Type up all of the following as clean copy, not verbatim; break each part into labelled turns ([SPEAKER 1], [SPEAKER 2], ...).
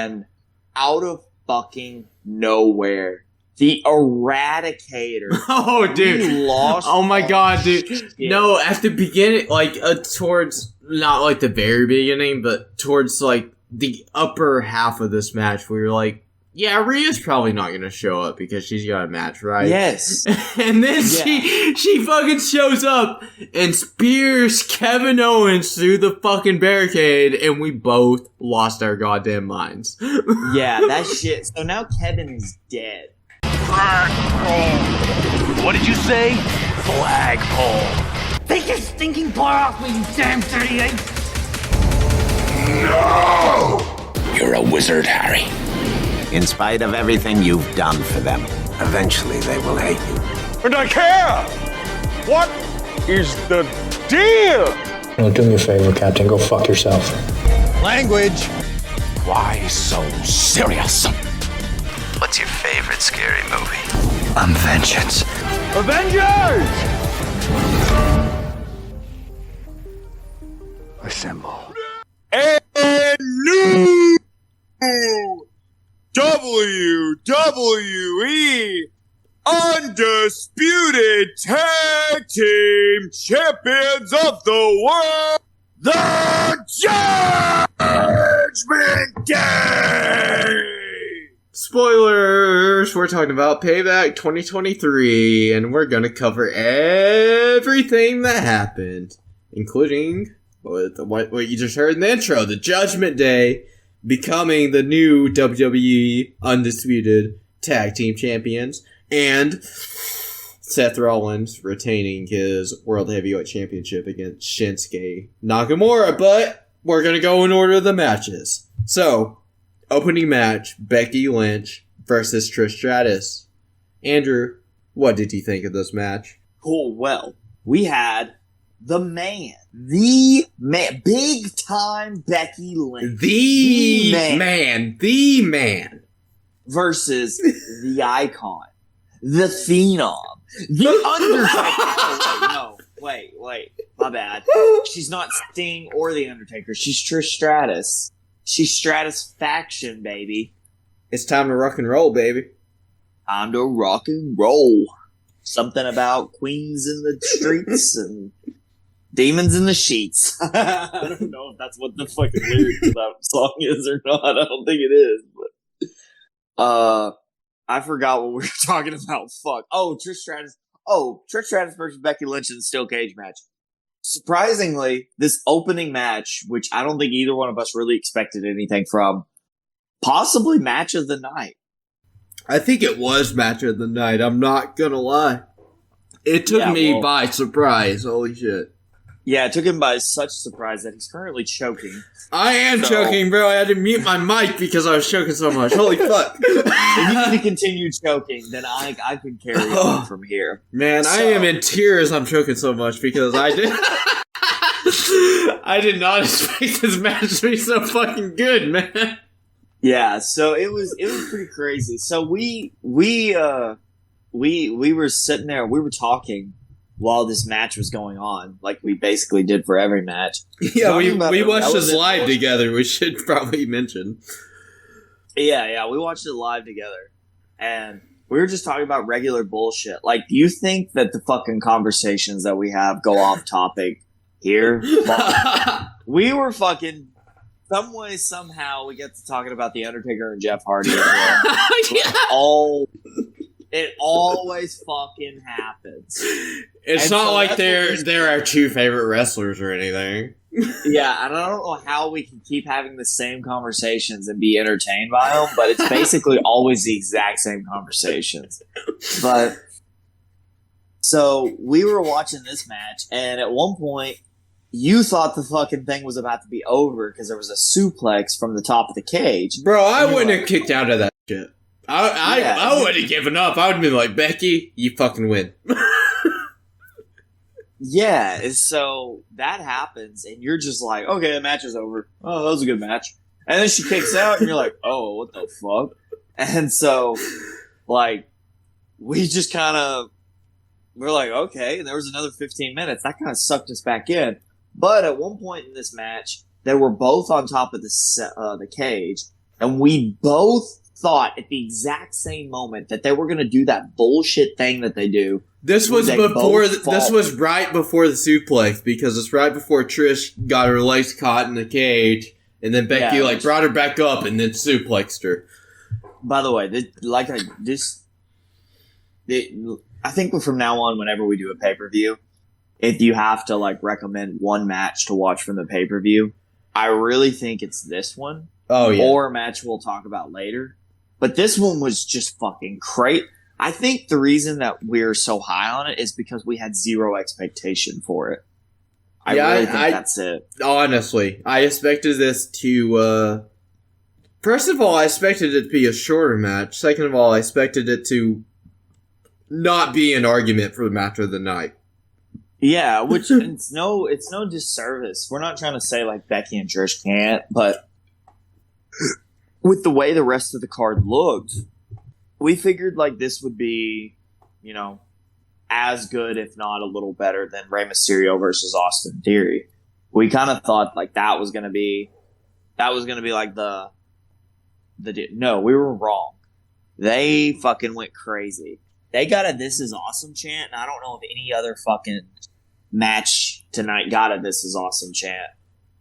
[SPEAKER 1] And out of fucking nowhere, the Eradicator.
[SPEAKER 2] Oh, dude.
[SPEAKER 1] Lost.
[SPEAKER 2] Oh my god, dude.
[SPEAKER 1] Shit.
[SPEAKER 2] No, at the beginning, like, towards, not like the very beginning, but towards, like, the upper half of this match, we were like, yeah, Rhea's probably not gonna show up because she's got a match, right?
[SPEAKER 1] Yes.
[SPEAKER 2] And then she fucking shows up and spears Kevin Owens through the fucking barricade, and we both lost our goddamn minds.
[SPEAKER 1] Yeah, that shit. So now Kevin is dead.
[SPEAKER 3] Flagpole. What did you say? Flagpole.
[SPEAKER 4] Take your stinking paw off me, you damn 38!
[SPEAKER 3] No! You're a wizard, Harry.
[SPEAKER 5] In spite of everything you've done for them, eventually they will hate you.
[SPEAKER 3] And I care! What is the deal?
[SPEAKER 6] No, do me a favor, Captain. Go fuck yourself.
[SPEAKER 3] Language. Why so serious?
[SPEAKER 7] What's your favorite scary movie?
[SPEAKER 3] I'm Vengeance. Avengers! Assemble.
[SPEAKER 8] And new WWE Undisputed Tag Team Champions of the World, the Judgement Day!
[SPEAKER 2] Spoilers! We're talking about Payback 2023, and we're gonna cover everything that happened, including what you just heard in the intro, the Judgment Day becoming the new WWE Undisputed Tag Team Champions, and Seth Rollins retaining his World Heavyweight Championship against Shinsuke Nakamura. But we're going to go in order of the matches. So, opening match, Becky Lynch versus Trish Stratus. Andrew, what did you think of this match?
[SPEAKER 1] Cool. Well, we had the man, big time Becky Lynch.
[SPEAKER 2] The man.
[SPEAKER 1] Versus the icon, the phenom, the Undertaker. Wait, my bad. She's not Sting or the Undertaker. She's Trish Stratus. She's Stratus faction, baby.
[SPEAKER 2] It's time to rock and roll, baby.
[SPEAKER 1] Time to rock and roll. Something about queens in the streets and demons in the sheets. I don't know if that's what the fucking lyrics of that song is or not. I don't think it is, but I forgot what we were talking about. Fuck. Oh, Trish Stratus versus Becky Lynch in the steel cage match. Surprisingly, this opening match, which I don't think either one of us really expected anything from, possibly match of the night.
[SPEAKER 2] I think it was match of the night. I'm not gonna lie. It took me by surprise. Holy shit.
[SPEAKER 1] Yeah, it took him by such surprise that he's currently choking.
[SPEAKER 2] I am choking, bro. I had to mute my mic because I was choking so much. Holy fuck.
[SPEAKER 1] If you need to continue choking, then I can carry on from here.
[SPEAKER 2] Man, I am in tears. I'm choking so much because I did not expect this match to be so fucking good, man.
[SPEAKER 1] Yeah, so it was pretty crazy. So we were sitting there, we were talking while this match was going on, like we basically did for every match.
[SPEAKER 2] Yeah, we watched this live together, we should probably mention.
[SPEAKER 1] Yeah, we watched it live together. And we were just talking about regular bullshit. Like, do you think that the fucking conversations that we have go off topic here? We were fucking... Some way, somehow, we get to talking about The Undertaker and Jeff Hardy. It always fucking happens.
[SPEAKER 2] It's not like they're our two favorite wrestlers or anything.
[SPEAKER 1] Yeah, and I don't know how we can keep having the same conversations and be entertained by them, but it's basically always the exact same conversations. But, so, we were watching this match, and at one point, you thought the fucking thing was about to be over because there was a suplex from the top of the cage.
[SPEAKER 2] Bro, I wouldn't have kicked out of that shit. I would have given up. I would have been like, Becky, you fucking win.
[SPEAKER 1] Yeah, and so that happens, and you're just like, okay, the match is over. Oh, that was a good match. And then she kicks out, and you're like, oh, what the fuck? And so, like, we just kind of, we're like, okay, and there was another 15 minutes. That kind of sucked us back in. But at one point in this match, they were both on top of the cage, And we both thought at the exact same moment that they were going to do that bullshit thing that they do.
[SPEAKER 2] This was right before the suplex, because it's right before Trish got her legs caught in the cage, and then Becky brought her back up and then suplexed her.
[SPEAKER 1] By the way, I think from now on, whenever we do a pay-per-view, if you have to recommend one match to watch from the pay-per-view, I really think it's this one.
[SPEAKER 2] Oh yeah,
[SPEAKER 1] or a match we'll talk about later. But this one was just fucking great. I think the reason that we're so high on it is because we had zero expectation for it. I really think that's it.
[SPEAKER 2] Honestly, I expected this to... First of all, I expected it to be a shorter match. Second of all, I expected it to not be an argument for the match of the night.
[SPEAKER 1] Yeah, which it's no disservice. We're not trying to say Becky and Trish can't, but with the way the rest of the card looked, we figured this would be, as good, if not a little better than Rey Mysterio versus Austin Theory. We kind of thought that was going to be the no, we were wrong. They fucking went crazy. They got a "This is awesome" chant, and I don't know if any other fucking match tonight got a "This is awesome" chant.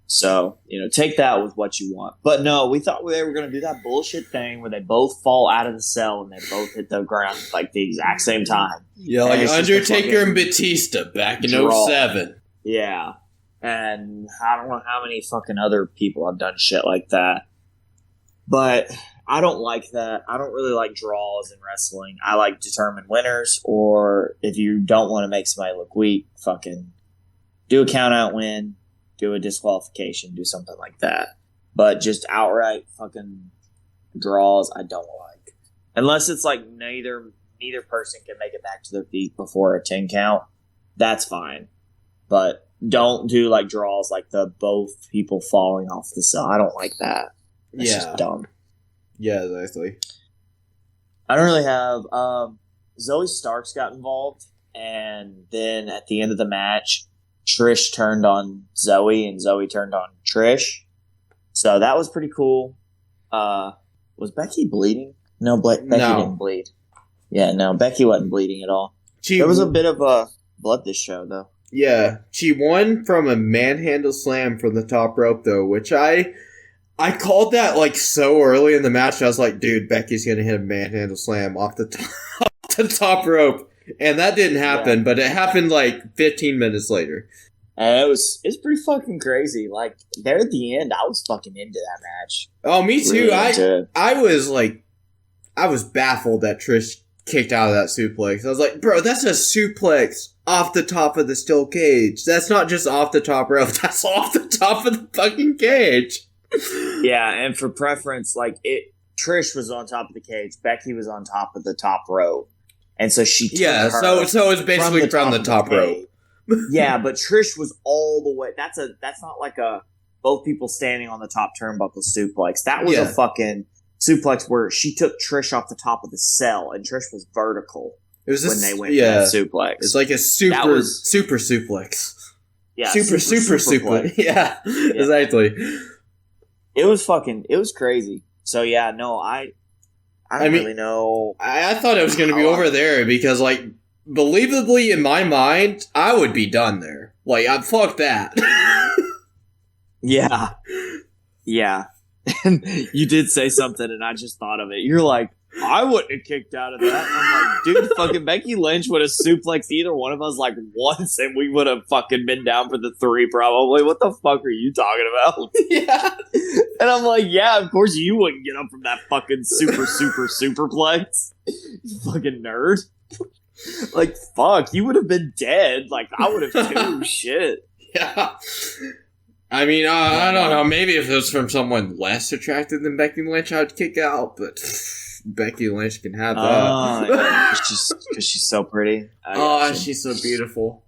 [SPEAKER 1] So, take that with what you want. But no, we thought they were going to do that bullshit thing where they both fall out of the cell and they both hit the ground the exact same time.
[SPEAKER 2] Yeah, Undertaker and Batista back in 07.
[SPEAKER 1] Yeah. And I don't know how many fucking other people have done shit like that. But I don't like that. I don't really like draws in wrestling. I like determined winners, or if you don't want to make somebody look weak, fucking do a count out win. Do a disqualification, do something like that. But just outright fucking draws, I don't like. Unless it's neither person can make it back to their feet before a 10 count, that's fine. But don't do draws the both people falling off the cell. I don't like that. It's just dumb.
[SPEAKER 2] Yeah, exactly.
[SPEAKER 1] I don't really have... Zoe Starks got involved, and then at the end of the match, Trish turned on Zoe, and Zoe turned on Trish. So that was pretty cool. Was Becky bleeding? No, Becky didn't bleed. Yeah, no, Becky wasn't bleeding at all. There was a bit of blood this show, though.
[SPEAKER 2] Yeah, she won from a manhandle slam from the top rope, though, which I called that so early in the match. I was like, dude, Becky's gonna hit a manhandle slam off the top rope. And that didn't happen, but it happened 15 minutes later.
[SPEAKER 1] And it was pretty fucking crazy. There at the end, I was fucking into that match.
[SPEAKER 2] Oh, me too.
[SPEAKER 1] Really
[SPEAKER 2] I was baffled that Trish kicked out of that suplex. I was like, bro, that's a suplex off the top of the steel cage. That's not just off the top rope. That's off the top of the fucking cage.
[SPEAKER 1] Yeah, and for preference, Trish was on top of the cage. Becky was on top of the top rope. And so she took her
[SPEAKER 2] so it's basically from the top rope.
[SPEAKER 1] Yeah, but Trish was all the way. That's not a both people standing on the top turnbuckle suplex. That was a fucking suplex where she took Trish off the top of the cell, and Trish was vertical.
[SPEAKER 2] It was
[SPEAKER 1] when they went to that suplex.
[SPEAKER 2] It's a super suplex.
[SPEAKER 1] Yeah,
[SPEAKER 2] super suplex. Yeah, exactly.
[SPEAKER 1] It was crazy. So yeah, no, I don't really know.
[SPEAKER 2] I thought it was going to be over there because, believably in my mind, I would be done there. Fuck that.
[SPEAKER 1] Yeah. Yeah. And you did say something, and I just thought of it. You're like, I wouldn't have kicked out of that. And I'm like, dude, fucking Becky Lynch would have suplexed either one of us once, and we would have fucking been down for the 3 probably. What the fuck are you talking about?
[SPEAKER 2] Yeah.
[SPEAKER 1] And I'm like, yeah, of course you wouldn't get up from that fucking superplex. You fucking nerd. Fuck, you would have been dead. I would have too. Shit.
[SPEAKER 2] Yeah. I mean, I don't know. Maybe if it was from someone less attractive than Becky Lynch, I'd kick out, but Becky Lynch can have that.
[SPEAKER 1] Yeah, because she's so pretty.
[SPEAKER 2] She's so beautiful.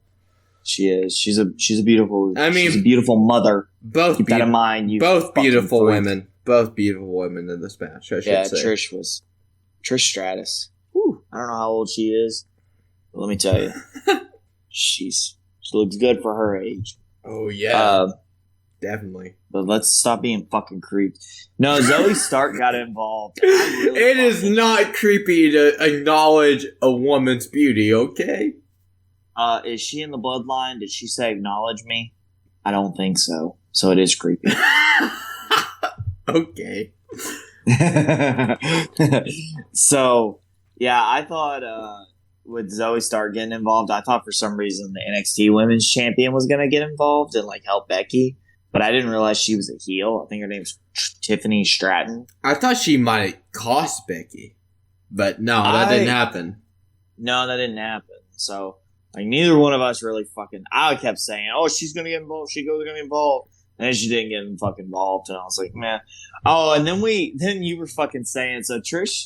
[SPEAKER 1] She is. She's a beautiful.
[SPEAKER 2] She's
[SPEAKER 1] a beautiful mother.
[SPEAKER 2] Keep
[SPEAKER 1] that in mind. You
[SPEAKER 2] both beautiful women. Both beautiful women in this match. I should say.
[SPEAKER 1] Trish Stratus. Whew, I don't know how old she is, but let me tell you, she looks good for her age.
[SPEAKER 2] Oh yeah. Definitely.
[SPEAKER 1] But let's stop being fucking creeped. No, Zoe Stark got involved.
[SPEAKER 2] It is not creepy to acknowledge a woman's beauty, okay?
[SPEAKER 1] Is she in the bloodline? Did she say acknowledge me? I don't think so. So it is creepy.
[SPEAKER 2] Okay.
[SPEAKER 1] So, yeah, I thought with Zoe Stark getting involved, I thought for some reason the NXT Women's Champion was going to get involved and, like, help Becky. But I didn't realize she was a heel. I think her name's Tiffany Stratton.
[SPEAKER 2] I thought she might cost Becky. But no, that didn't happen.
[SPEAKER 1] No, that didn't happen. So, like, neither one of us really fucking... I kept saying, oh, she's going to get involved. She's going to get involved. And then she didn't get fucking involved. And I was like, man. Oh, and then you were fucking saying, so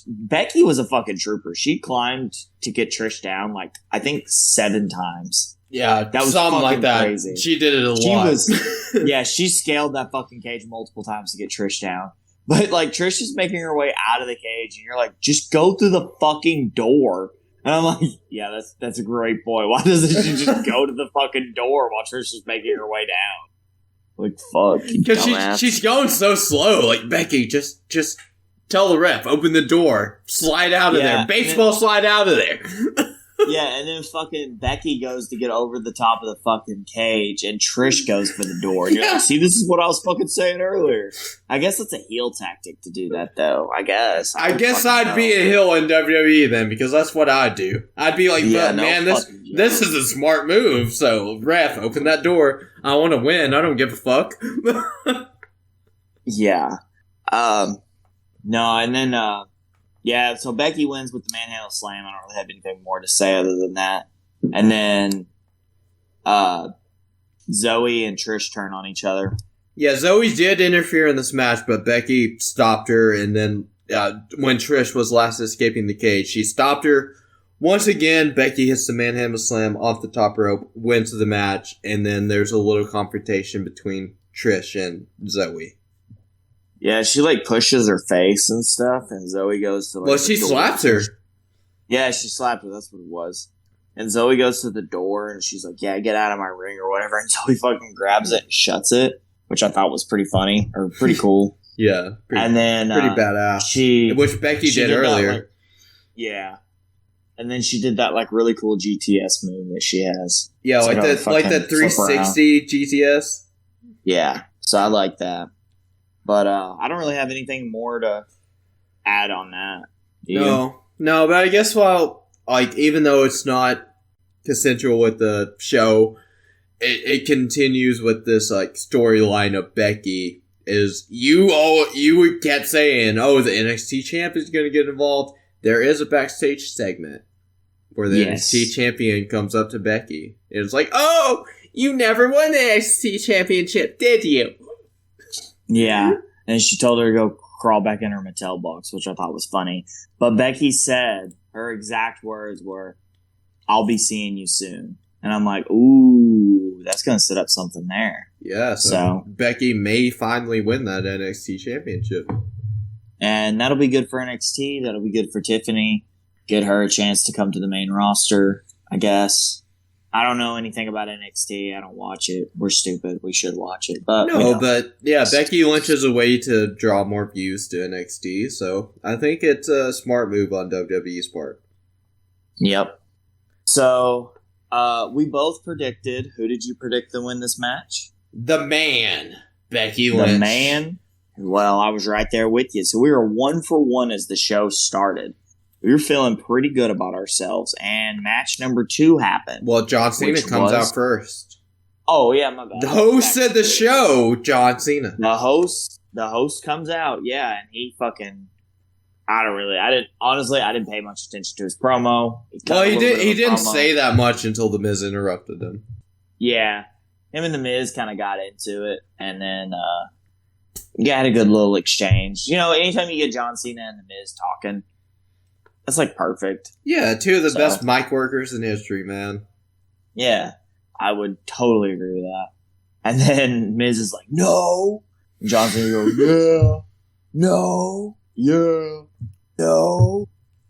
[SPEAKER 1] Becky was a fucking trooper. She climbed to get Trish down, like, I think 7 times.
[SPEAKER 2] Yeah,
[SPEAKER 1] that was
[SPEAKER 2] something like that.
[SPEAKER 1] Crazy.
[SPEAKER 2] She did it a lot.
[SPEAKER 1] Yeah, she scaled that fucking cage multiple times to get Trish down. But, like, Trish is making her way out of the cage, and you're like, just go through the fucking door. And I'm like, yeah, that's a great point. Why doesn't she just go to the fucking door while Trish is making her way down? Like, fuck.
[SPEAKER 2] Because she's going so slow. Like, Becky, just tell the ref, open the door, slide out of there. Baseball slide out of there.
[SPEAKER 1] Yeah, and then fucking Becky goes to get over the top of the fucking cage, and Trish goes for the door. And you're like, see, this is what I was fucking saying earlier. I guess it's a heel tactic to do that, though. I guess.
[SPEAKER 2] I guess I'd be a heel in WWE then, because that's what I'd do. I'd be like, man, this is a smart move. So, ref, open that door. I want to win. I don't give a fuck.
[SPEAKER 1] Yeah. No, and then, yeah, so Becky wins with the manhandle slam. I don't really have anything more to say other than that. And then Zoe and Trish turn on each other.
[SPEAKER 2] Yeah, Zoe did interfere in this match, but Becky stopped her. And then when Trish was last escaping the cage, she stopped her. Once again, Becky hits the manhandle slam off the top rope, wins the match. And then there's a little confrontation between Trish and Zoe.
[SPEAKER 1] Yeah, she, like, pushes her face and stuff, and Zoe goes to, like...
[SPEAKER 2] Well, she slaps her.
[SPEAKER 1] Yeah, she slapped her, that's what it was. And Zoe goes to the door, and she's like, yeah, get out of my ring, or whatever, and Zoe fucking grabs it and shuts it, which I thought was pretty funny, or pretty cool.
[SPEAKER 2] Yeah.
[SPEAKER 1] And then...
[SPEAKER 2] pretty badass. Which Becky did earlier.
[SPEAKER 1] That, yeah. And then she did that, like, really cool GTS move that she has.
[SPEAKER 2] Yeah, like that 360 GTS?
[SPEAKER 1] Yeah, so I like that. But I don't really have anything more to add on that.
[SPEAKER 2] No, but I guess even though it's not consensual with the show, it continues with this like storyline of Becky. Is you kept saying, oh, the NXT champ is going to get involved. There is a backstage segment where the NXT champion comes up to Becky. And it's like, oh, you never won the NXT championship, did you?
[SPEAKER 1] Yeah, and she told her to go crawl back in her Mattel box, which I thought was funny. But Becky said her exact words were, I'll be seeing you soon. And I'm like, ooh, that's going to set up something there.
[SPEAKER 2] Yeah, so Becky may finally win that NXT championship.
[SPEAKER 1] And that'll be good for NXT. That'll be good for Tiffany. Get her a chance to come to the main roster, I guess. I don't know anything about NXT. I don't watch it. We're stupid. We should watch it. But
[SPEAKER 2] but yeah, Becky Lynch is a way to draw more views to NXT, so I think it's a smart move on WWE's part.
[SPEAKER 1] Yep. So, we both predicted. Who did you predict to win this match?
[SPEAKER 2] The man, Becky Lynch.
[SPEAKER 1] The man? Well, I was right there with you. So we were 1 for 1 as the show started. We were feeling pretty good about ourselves, and match number 2 happened.
[SPEAKER 2] Well, John Cena comes out first.
[SPEAKER 1] Oh, yeah, my bad.
[SPEAKER 2] The host of the show, John Cena.
[SPEAKER 1] The host comes out, yeah, and he fucking... I didn't pay much attention to his promo.
[SPEAKER 2] He didn't say that much until The Miz interrupted him.
[SPEAKER 1] Yeah. Him and The Miz kind of got into it, and then had a good little exchange. You know, anytime you get John Cena and The Miz talking, that's like perfect.
[SPEAKER 2] Yeah, 2 of the best mic workers in history, man.
[SPEAKER 1] Yeah, I would totally agree with that. And then Miz is like, no. And John Cena goes, yeah, no, yeah, no.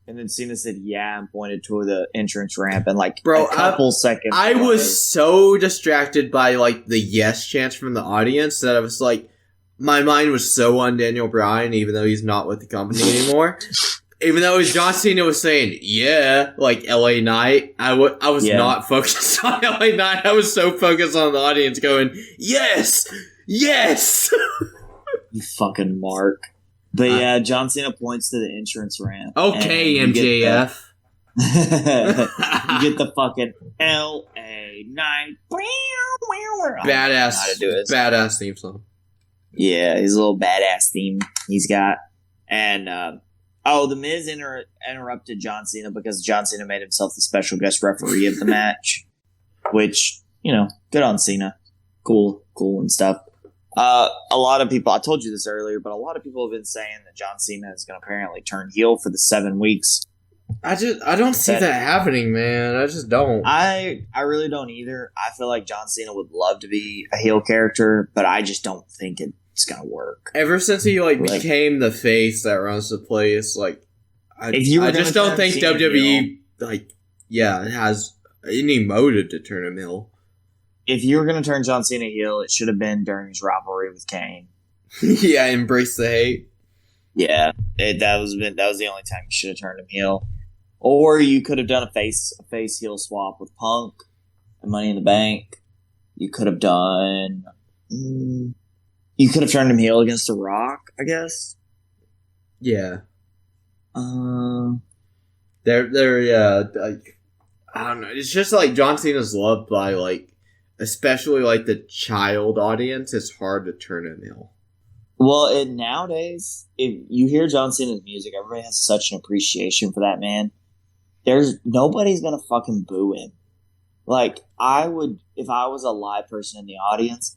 [SPEAKER 1] And then Cena said, yeah, and pointed to the entrance ramp. And like
[SPEAKER 2] Bro,
[SPEAKER 1] a couple seconds
[SPEAKER 2] I
[SPEAKER 1] away.
[SPEAKER 2] was so distracted by like the yes chants from the audience that I was like, my mind was so on Daniel Bryan, even though he's not with the company anymore. Even though John Cena was saying, yeah, like LA Knight, I was not focused on LA Knight. I was so focused on the audience going, yes, yes.
[SPEAKER 1] You fucking mark. But yeah, John Cena points to the entrance ramp.
[SPEAKER 2] Okay, MJF.
[SPEAKER 1] You get the fucking LA Knight.
[SPEAKER 2] Badass theme song.
[SPEAKER 1] Yeah, his little badass theme he's got. And, the Miz interrupted John Cena because John Cena made himself the special guest referee of the match. Which, good on Cena. Cool and stuff. A lot of people, I told you this earlier, but a lot of people have been saying that John Cena is going to apparently turn heel for the 7 weeks.
[SPEAKER 2] I don't see that happening, man. I just don't.
[SPEAKER 1] I really don't either. I feel like John Cena would love to be a heel character, but I just don't think it's going to work.
[SPEAKER 2] Ever since he became the face that runs the place, I just don't think WWE has any motive to turn him heel.
[SPEAKER 1] If you were going to turn John Cena heel, it should have been during his rivalry with Kane.
[SPEAKER 2] Yeah, embrace the hate.
[SPEAKER 1] Yeah, that was the only time you should have turned him heel. Or you could have done a face heel swap with Punk and Money in the Bank. You could have done. You could have turned him heel against The Rock, I guess.
[SPEAKER 2] Yeah. I don't know. It's just like John Cena's loved by especially the child audience. It's hard to turn him heel.
[SPEAKER 1] Well, and nowadays, if you hear John Cena's music, everybody has such an appreciation for that man. Nobody's gonna fucking boo him. I would, if I was a live person in the audience,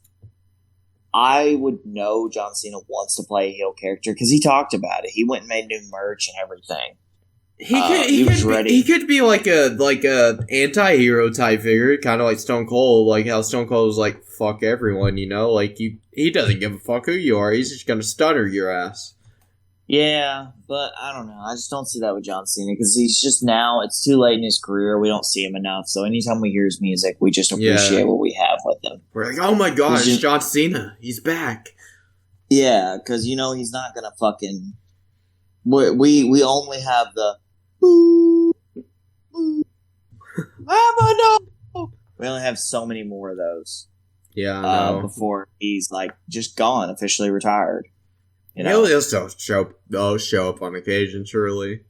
[SPEAKER 1] I would know John Cena wants to play a heel character because he talked about it. He went and made new merch and everything. He was ready.
[SPEAKER 2] He could be like a anti-hero type figure, kind of like Stone Cold, like how Stone Cold was like, fuck everyone, he doesn't give a fuck who you are, he's just gonna stutter your ass.
[SPEAKER 1] Yeah, but I don't know. I just don't see that with John Cena because he's just it's too late in his career. We don't see him enough. So anytime we hear his music, we just appreciate what we have with him.
[SPEAKER 2] We're like, oh my gosh, it's John Cena. He's back.
[SPEAKER 1] Yeah, because he's not gonna fucking. We only have the. We only have so many more of those.
[SPEAKER 2] Yeah, I know.
[SPEAKER 1] Before he's just gone, officially retired.
[SPEAKER 2] He'll still show up on occasion, surely.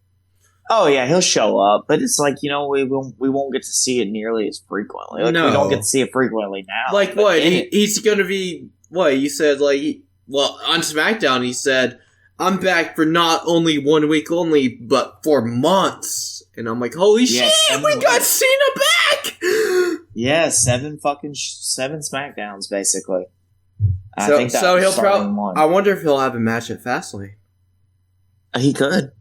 [SPEAKER 1] Oh yeah, he'll show up, but it's we won't get to see it nearly as frequently.
[SPEAKER 2] No.
[SPEAKER 1] We don't get to see it frequently now.
[SPEAKER 2] What? He's gonna be what? You said on SmackDown he said, I'm back for not only 1 week only, but for months. And I'm like, holy shit, we got Cena back!
[SPEAKER 1] Yeah, 7 SmackDowns, basically. I think
[SPEAKER 2] so he'll probably. I wonder if he'll have a match at Fastlane.
[SPEAKER 1] He could.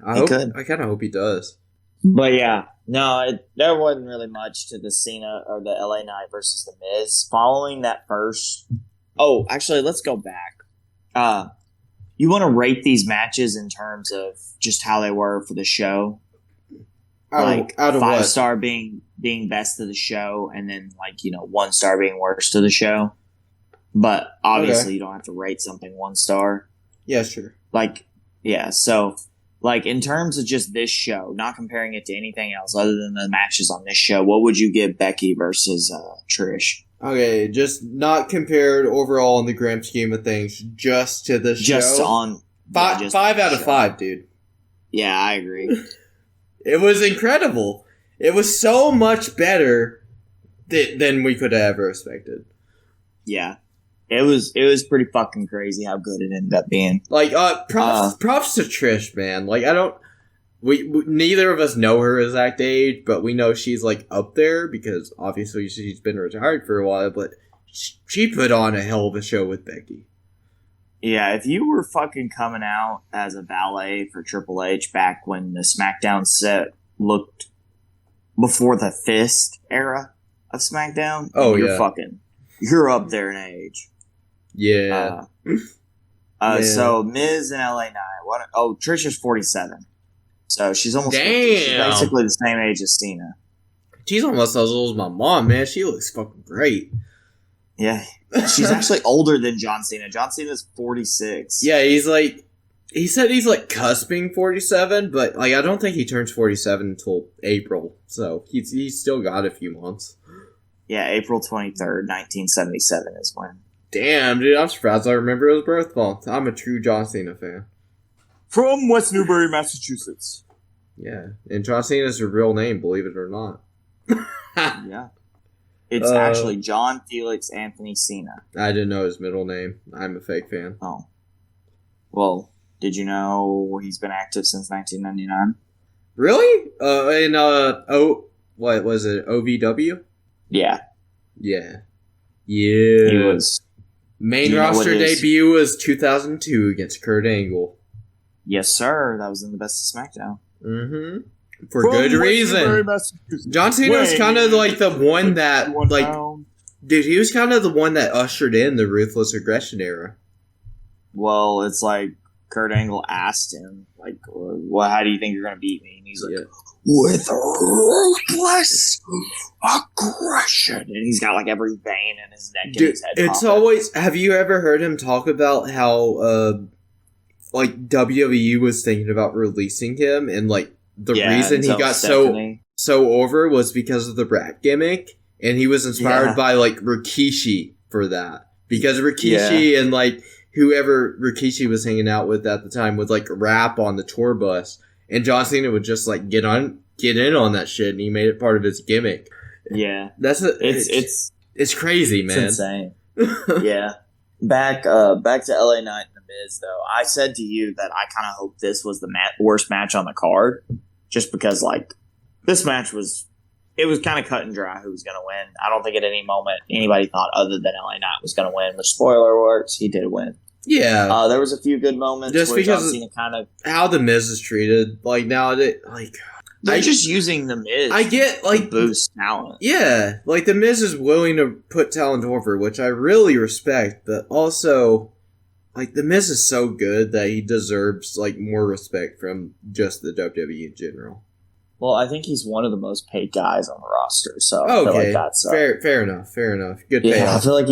[SPEAKER 2] I kind of hope he does.
[SPEAKER 1] But yeah, no, there wasn't really much to the Cena or the LA Knight versus the Miz. Following that first. Oh, actually, let's go back. You want to rate these matches in terms of just how they were for the show?
[SPEAKER 2] Out of
[SPEAKER 1] 5-star being best of the show, and then 1 star being worst of the show. But obviously, you don't have to rate something 1 star.
[SPEAKER 2] Yeah, sure.
[SPEAKER 1] So in terms of just this show, not comparing it to anything else other than the matches on this show, what would you give Becky versus Trish?
[SPEAKER 2] Okay, just not compared overall in the grand scheme of things, just to the show.
[SPEAKER 1] Just on
[SPEAKER 2] 5 out of 5, dude.
[SPEAKER 1] Yeah, I agree.
[SPEAKER 2] It was incredible. It was so much better than we could have ever expected.
[SPEAKER 1] Yeah. It was pretty fucking crazy how good it ended up being.
[SPEAKER 2] Props to Trish, man. We neither of us know her exact age, but we know she's up there because obviously she's been retired for a while. But she put on a hell of a show with Becky.
[SPEAKER 1] Yeah, if you were fucking coming out as a valet for Triple H back when the SmackDown set looked before the Fist era of SmackDown, you're up there in age.
[SPEAKER 2] Yeah.
[SPEAKER 1] So Miz and LA Knight. Trish is 47. So she's almost 50. She's
[SPEAKER 2] Damn.
[SPEAKER 1] basically the same age as Cena.
[SPEAKER 2] She's almost as old as my mom, man. She looks fucking great.
[SPEAKER 1] Yeah. She's actually older than John Cena. John Cena's 46.
[SPEAKER 2] Yeah, he said he's like cusping 47, but like I don't think he turns 47 until April. So he's still got a few months.
[SPEAKER 1] Yeah, April 23rd, 1977 is when.
[SPEAKER 2] Damn, dude, I'm surprised I remember his birth month. I'm a true John Cena fan.
[SPEAKER 8] From West Newbury, Massachusetts.
[SPEAKER 2] Yeah, and John Cena's a real name, believe it or not.
[SPEAKER 1] Yeah. It's actually John Felix Anthony Cena.
[SPEAKER 2] I didn't know his middle name. I'm a fake fan.
[SPEAKER 1] Oh. Well, did you know he's been active since 1999?
[SPEAKER 2] Really? What was it? OVW?
[SPEAKER 1] Yeah.
[SPEAKER 2] Yeah.
[SPEAKER 1] He was.
[SPEAKER 2] Main
[SPEAKER 1] You know
[SPEAKER 2] roster
[SPEAKER 1] what his-
[SPEAKER 2] debut was 2002 against Kurt Angle.
[SPEAKER 1] Yes, sir. That was in the Best of SmackDown.
[SPEAKER 2] Mm-hmm. For
[SPEAKER 8] From
[SPEAKER 2] good
[SPEAKER 8] West Newbury,
[SPEAKER 2] reason.
[SPEAKER 8] Massachusetts.
[SPEAKER 2] John Cena was kind of like the one that, like, dude, he was kind of the one that ushered in the Ruthless Aggression era.
[SPEAKER 1] Well, it's like Kurt Angle asked him, like, well, how do you think you're going to beat me? And he's like, with ruthless aggression. And he's got like every vein in his neck and
[SPEAKER 2] Dude,
[SPEAKER 1] his head.
[SPEAKER 2] it's
[SPEAKER 1] popping.
[SPEAKER 2] always. Have you ever heard him talk about how, like, WWE was thinking about releasing him, and like the reason he got
[SPEAKER 1] Stephanie.
[SPEAKER 2] so over was because of the rap gimmick, and he was inspired
[SPEAKER 1] Yeah.
[SPEAKER 2] by like Rikishi for that, because Rikishi and like whoever Rikishi was hanging out with at the time would like rap on the tour bus, and John Cena would just like get in on that shit, and he made it part of his gimmick.
[SPEAKER 1] Yeah.
[SPEAKER 2] It's crazy, man.
[SPEAKER 1] It's insane. Yeah. Back to LA Knight and The Miz, though. I said to you that I kind of hope this was the worst match on the card, just because, like, this match was kind of cut and dry who was going to win. I don't think at any moment anybody thought other than LA Knight was going to win. Which, spoiler alerts, he did win.
[SPEAKER 2] Yeah.
[SPEAKER 1] There was a few good moments
[SPEAKER 2] Just
[SPEAKER 1] where John
[SPEAKER 2] because
[SPEAKER 1] Cena kind of...
[SPEAKER 2] how the Miz is treated, like, nowadays, like...
[SPEAKER 1] They're just using The Miz
[SPEAKER 2] I get, like...
[SPEAKER 1] to boost talent.
[SPEAKER 2] Yeah, like, the Miz is willing to put talent over, which I really respect, but also, like, the Miz is so good that he deserves, like, more respect from just the WWE in general.
[SPEAKER 1] Well, I think he's one of the most paid guys on the roster, so I feel
[SPEAKER 2] Okay,
[SPEAKER 1] like that's...
[SPEAKER 2] fair enough. Good
[SPEAKER 1] Yeah,
[SPEAKER 2] payoff.
[SPEAKER 1] I feel like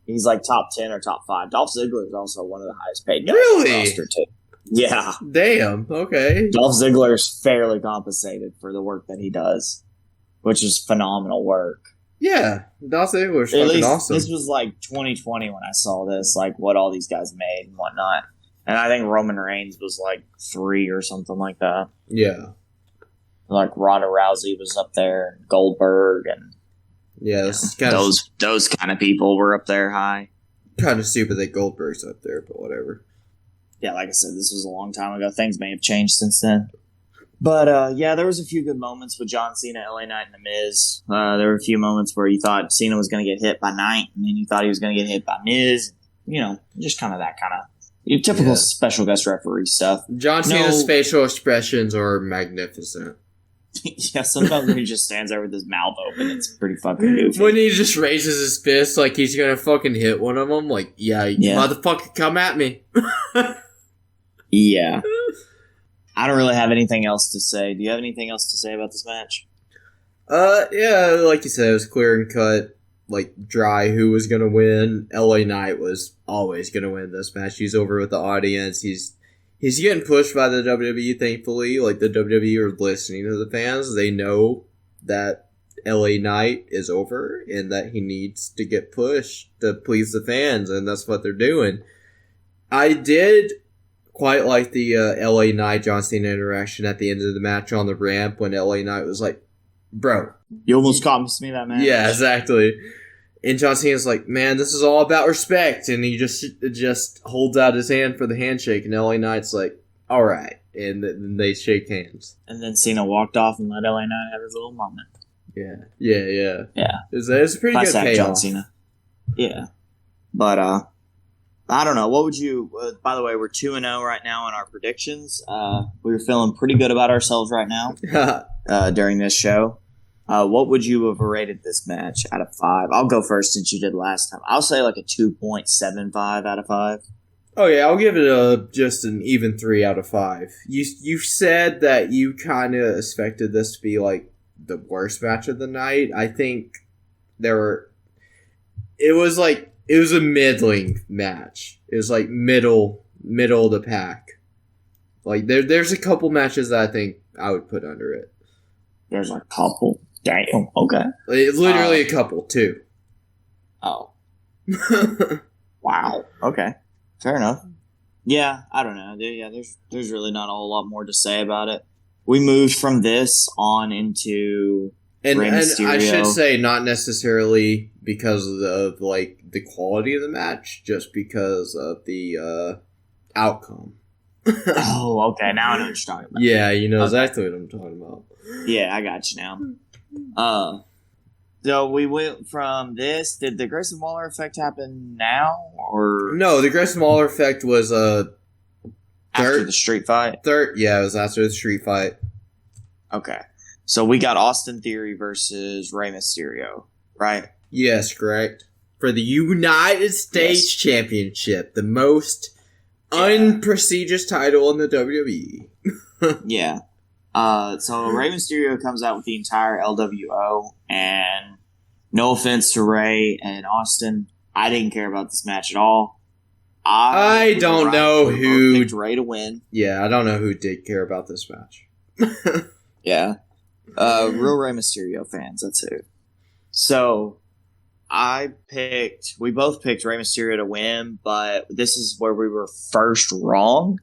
[SPEAKER 1] he's like top 10 or top 5. Dolph Ziggler is also one of the highest paid guys on the roster, too. Yeah.
[SPEAKER 2] Damn, okay.
[SPEAKER 1] Dolph Ziggler is fairly compensated for the work that he does, which is phenomenal work.
[SPEAKER 2] Yeah, Dolph Ziggler's
[SPEAKER 1] At
[SPEAKER 2] fucking
[SPEAKER 1] least
[SPEAKER 2] awesome.
[SPEAKER 1] this was like 2020 when I saw this, like what all these guys made and whatnot. And I think Roman Reigns was like 3 or something like that.
[SPEAKER 2] Yeah.
[SPEAKER 1] Like Ronda Rousey was up there, and Goldberg, and
[SPEAKER 2] Yeah, this is kind of
[SPEAKER 1] those kind of people were up there high.
[SPEAKER 2] kind of stupid that Goldberg's up there, but whatever.
[SPEAKER 1] Yeah, like I said, this was a long time ago. Things may have changed since then. But, yeah, there was a few good moments with John Cena, LA Knight, and The Miz. There were a few moments where you thought Cena was going to get hit by Knight, and then you thought he was going to get hit by Miz. You know, just kind of that kind of typical special guest referee stuff.
[SPEAKER 2] John Cena's facial expressions are magnificent.
[SPEAKER 1] Yeah, sometimes when he just stands there with his mouth open, it's pretty fucking goofy.
[SPEAKER 2] When he just raises his fist like he's going to fucking hit one of them, like, yeah, motherfucker, come at me.
[SPEAKER 1] Yeah. I don't really have anything else to say. Do you have anything else to say about this match?
[SPEAKER 2] Yeah, like you said, it was clear and cut, like, dry who was going to win. LA Knight was always going to win this match. He's over with the audience. He's getting pushed by the WWE, thankfully. Like, the WWE are listening to the fans. They know that LA Knight is over and that he needs to get pushed to please the fans, and that's what they're doing. I did quite like the LA Knight John Cena interaction at the end of the match on the ramp when LA Knight was like, bro.
[SPEAKER 1] You almost cost me that match.
[SPEAKER 2] Yeah, exactly. And John Cena's like, man, this is all about respect. And he just holds out his hand for the handshake. And LA Knight's like, all right. And then they shake hands.
[SPEAKER 1] And then Cena walked off and let LA Knight have his little moment.
[SPEAKER 2] Yeah. It's a pretty
[SPEAKER 1] Classic
[SPEAKER 2] good payoff.
[SPEAKER 1] John Cena. Yeah. But, I don't know. What would you... by the way, we're 2-0 right now in our predictions. We were feeling pretty good about ourselves right now during this show. What would you have rated this match out of 5? I'll go first since you did last time. I'll say like a 2.75 out of 5.
[SPEAKER 2] Oh yeah, I'll give it just an even 3 out of 5. You said that you kind of expected this to be like the worst match of the night. I think it was a middling match. It was like middle of the pack. Like there's a couple matches that I think I would put under it.
[SPEAKER 1] There's a couple. Damn. Okay.
[SPEAKER 2] Literally a couple too.
[SPEAKER 1] Oh. Wow. Okay. Fair enough. Yeah, I don't know. There's really not a whole lot more to say about it. We moved from this on into Rey Mysterio.
[SPEAKER 2] I should say not necessarily because of like the quality of the match, just because of the outcome.
[SPEAKER 1] Oh, okay. Now I know what you're talking about.
[SPEAKER 2] Yeah, you know exactly what I'm talking about.
[SPEAKER 1] Yeah, I got you now. So we went from this. Did the Grayson Waller effect happen now, or
[SPEAKER 2] no? The Grayson Waller effect was
[SPEAKER 1] after the street fight.
[SPEAKER 2] Yeah, it was after the street fight.
[SPEAKER 1] Okay, so we got Austin Theory versus Rey Mysterio, right?
[SPEAKER 2] Yes, correct. For the United States Championship, the most unprestigious title in the WWE.
[SPEAKER 1] Yeah. So Rey Mysterio comes out with the entire LWO, and no offense to Rey and Austin, I didn't care about this match at all.
[SPEAKER 2] I don't know who
[SPEAKER 1] picked Rey to win.
[SPEAKER 2] Yeah, I don't know who did care about this match.
[SPEAKER 1] Yeah, real Rey Mysterio fans. That's who. So we both picked Rey Mysterio to win, but this is where we were first wrong,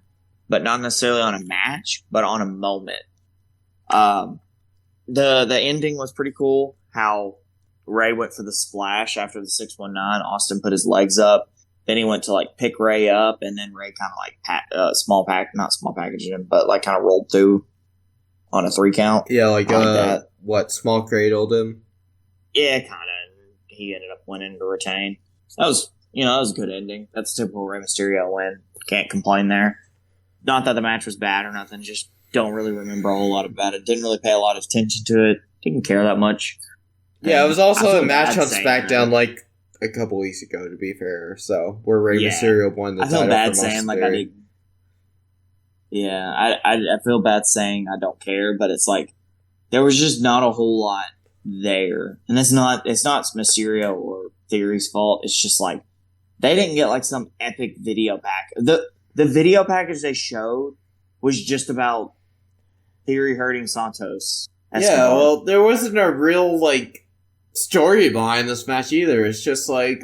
[SPEAKER 1] but not necessarily on a match, but on a moment. The ending was pretty cool. How Rey went for the splash after the 619. Austin put his legs up. Then he went to like pick Rey up, and then Rey kind of like not small packaged him, but like kind of rolled through on a 3 count.
[SPEAKER 2] Yeah, like
[SPEAKER 1] that.
[SPEAKER 2] What, small cradled him?
[SPEAKER 1] Yeah, kind of. He ended up winning to retain. That was a good ending. That's a typical Rey Mysterio win. Can't complain there. Not that the match was bad or nothing. Just don't really remember a whole lot about it. Didn't really pay a lot of attention to it. Didn't care that much.
[SPEAKER 2] Yeah, it was also a match on SmackDown like a couple weeks ago, to be fair. So where Rey Mysterio won the title.
[SPEAKER 1] I feel bad saying like I did. Yeah, I feel bad saying I don't care, but it's like there was just not a whole lot there, and it's not Mysterio or Theory's fault. It's just like they didn't get like some epic video pack. The video package they showed was just about Theory hurting Santos.
[SPEAKER 2] Yeah, well, there wasn't a real like story behind this match either. It's just like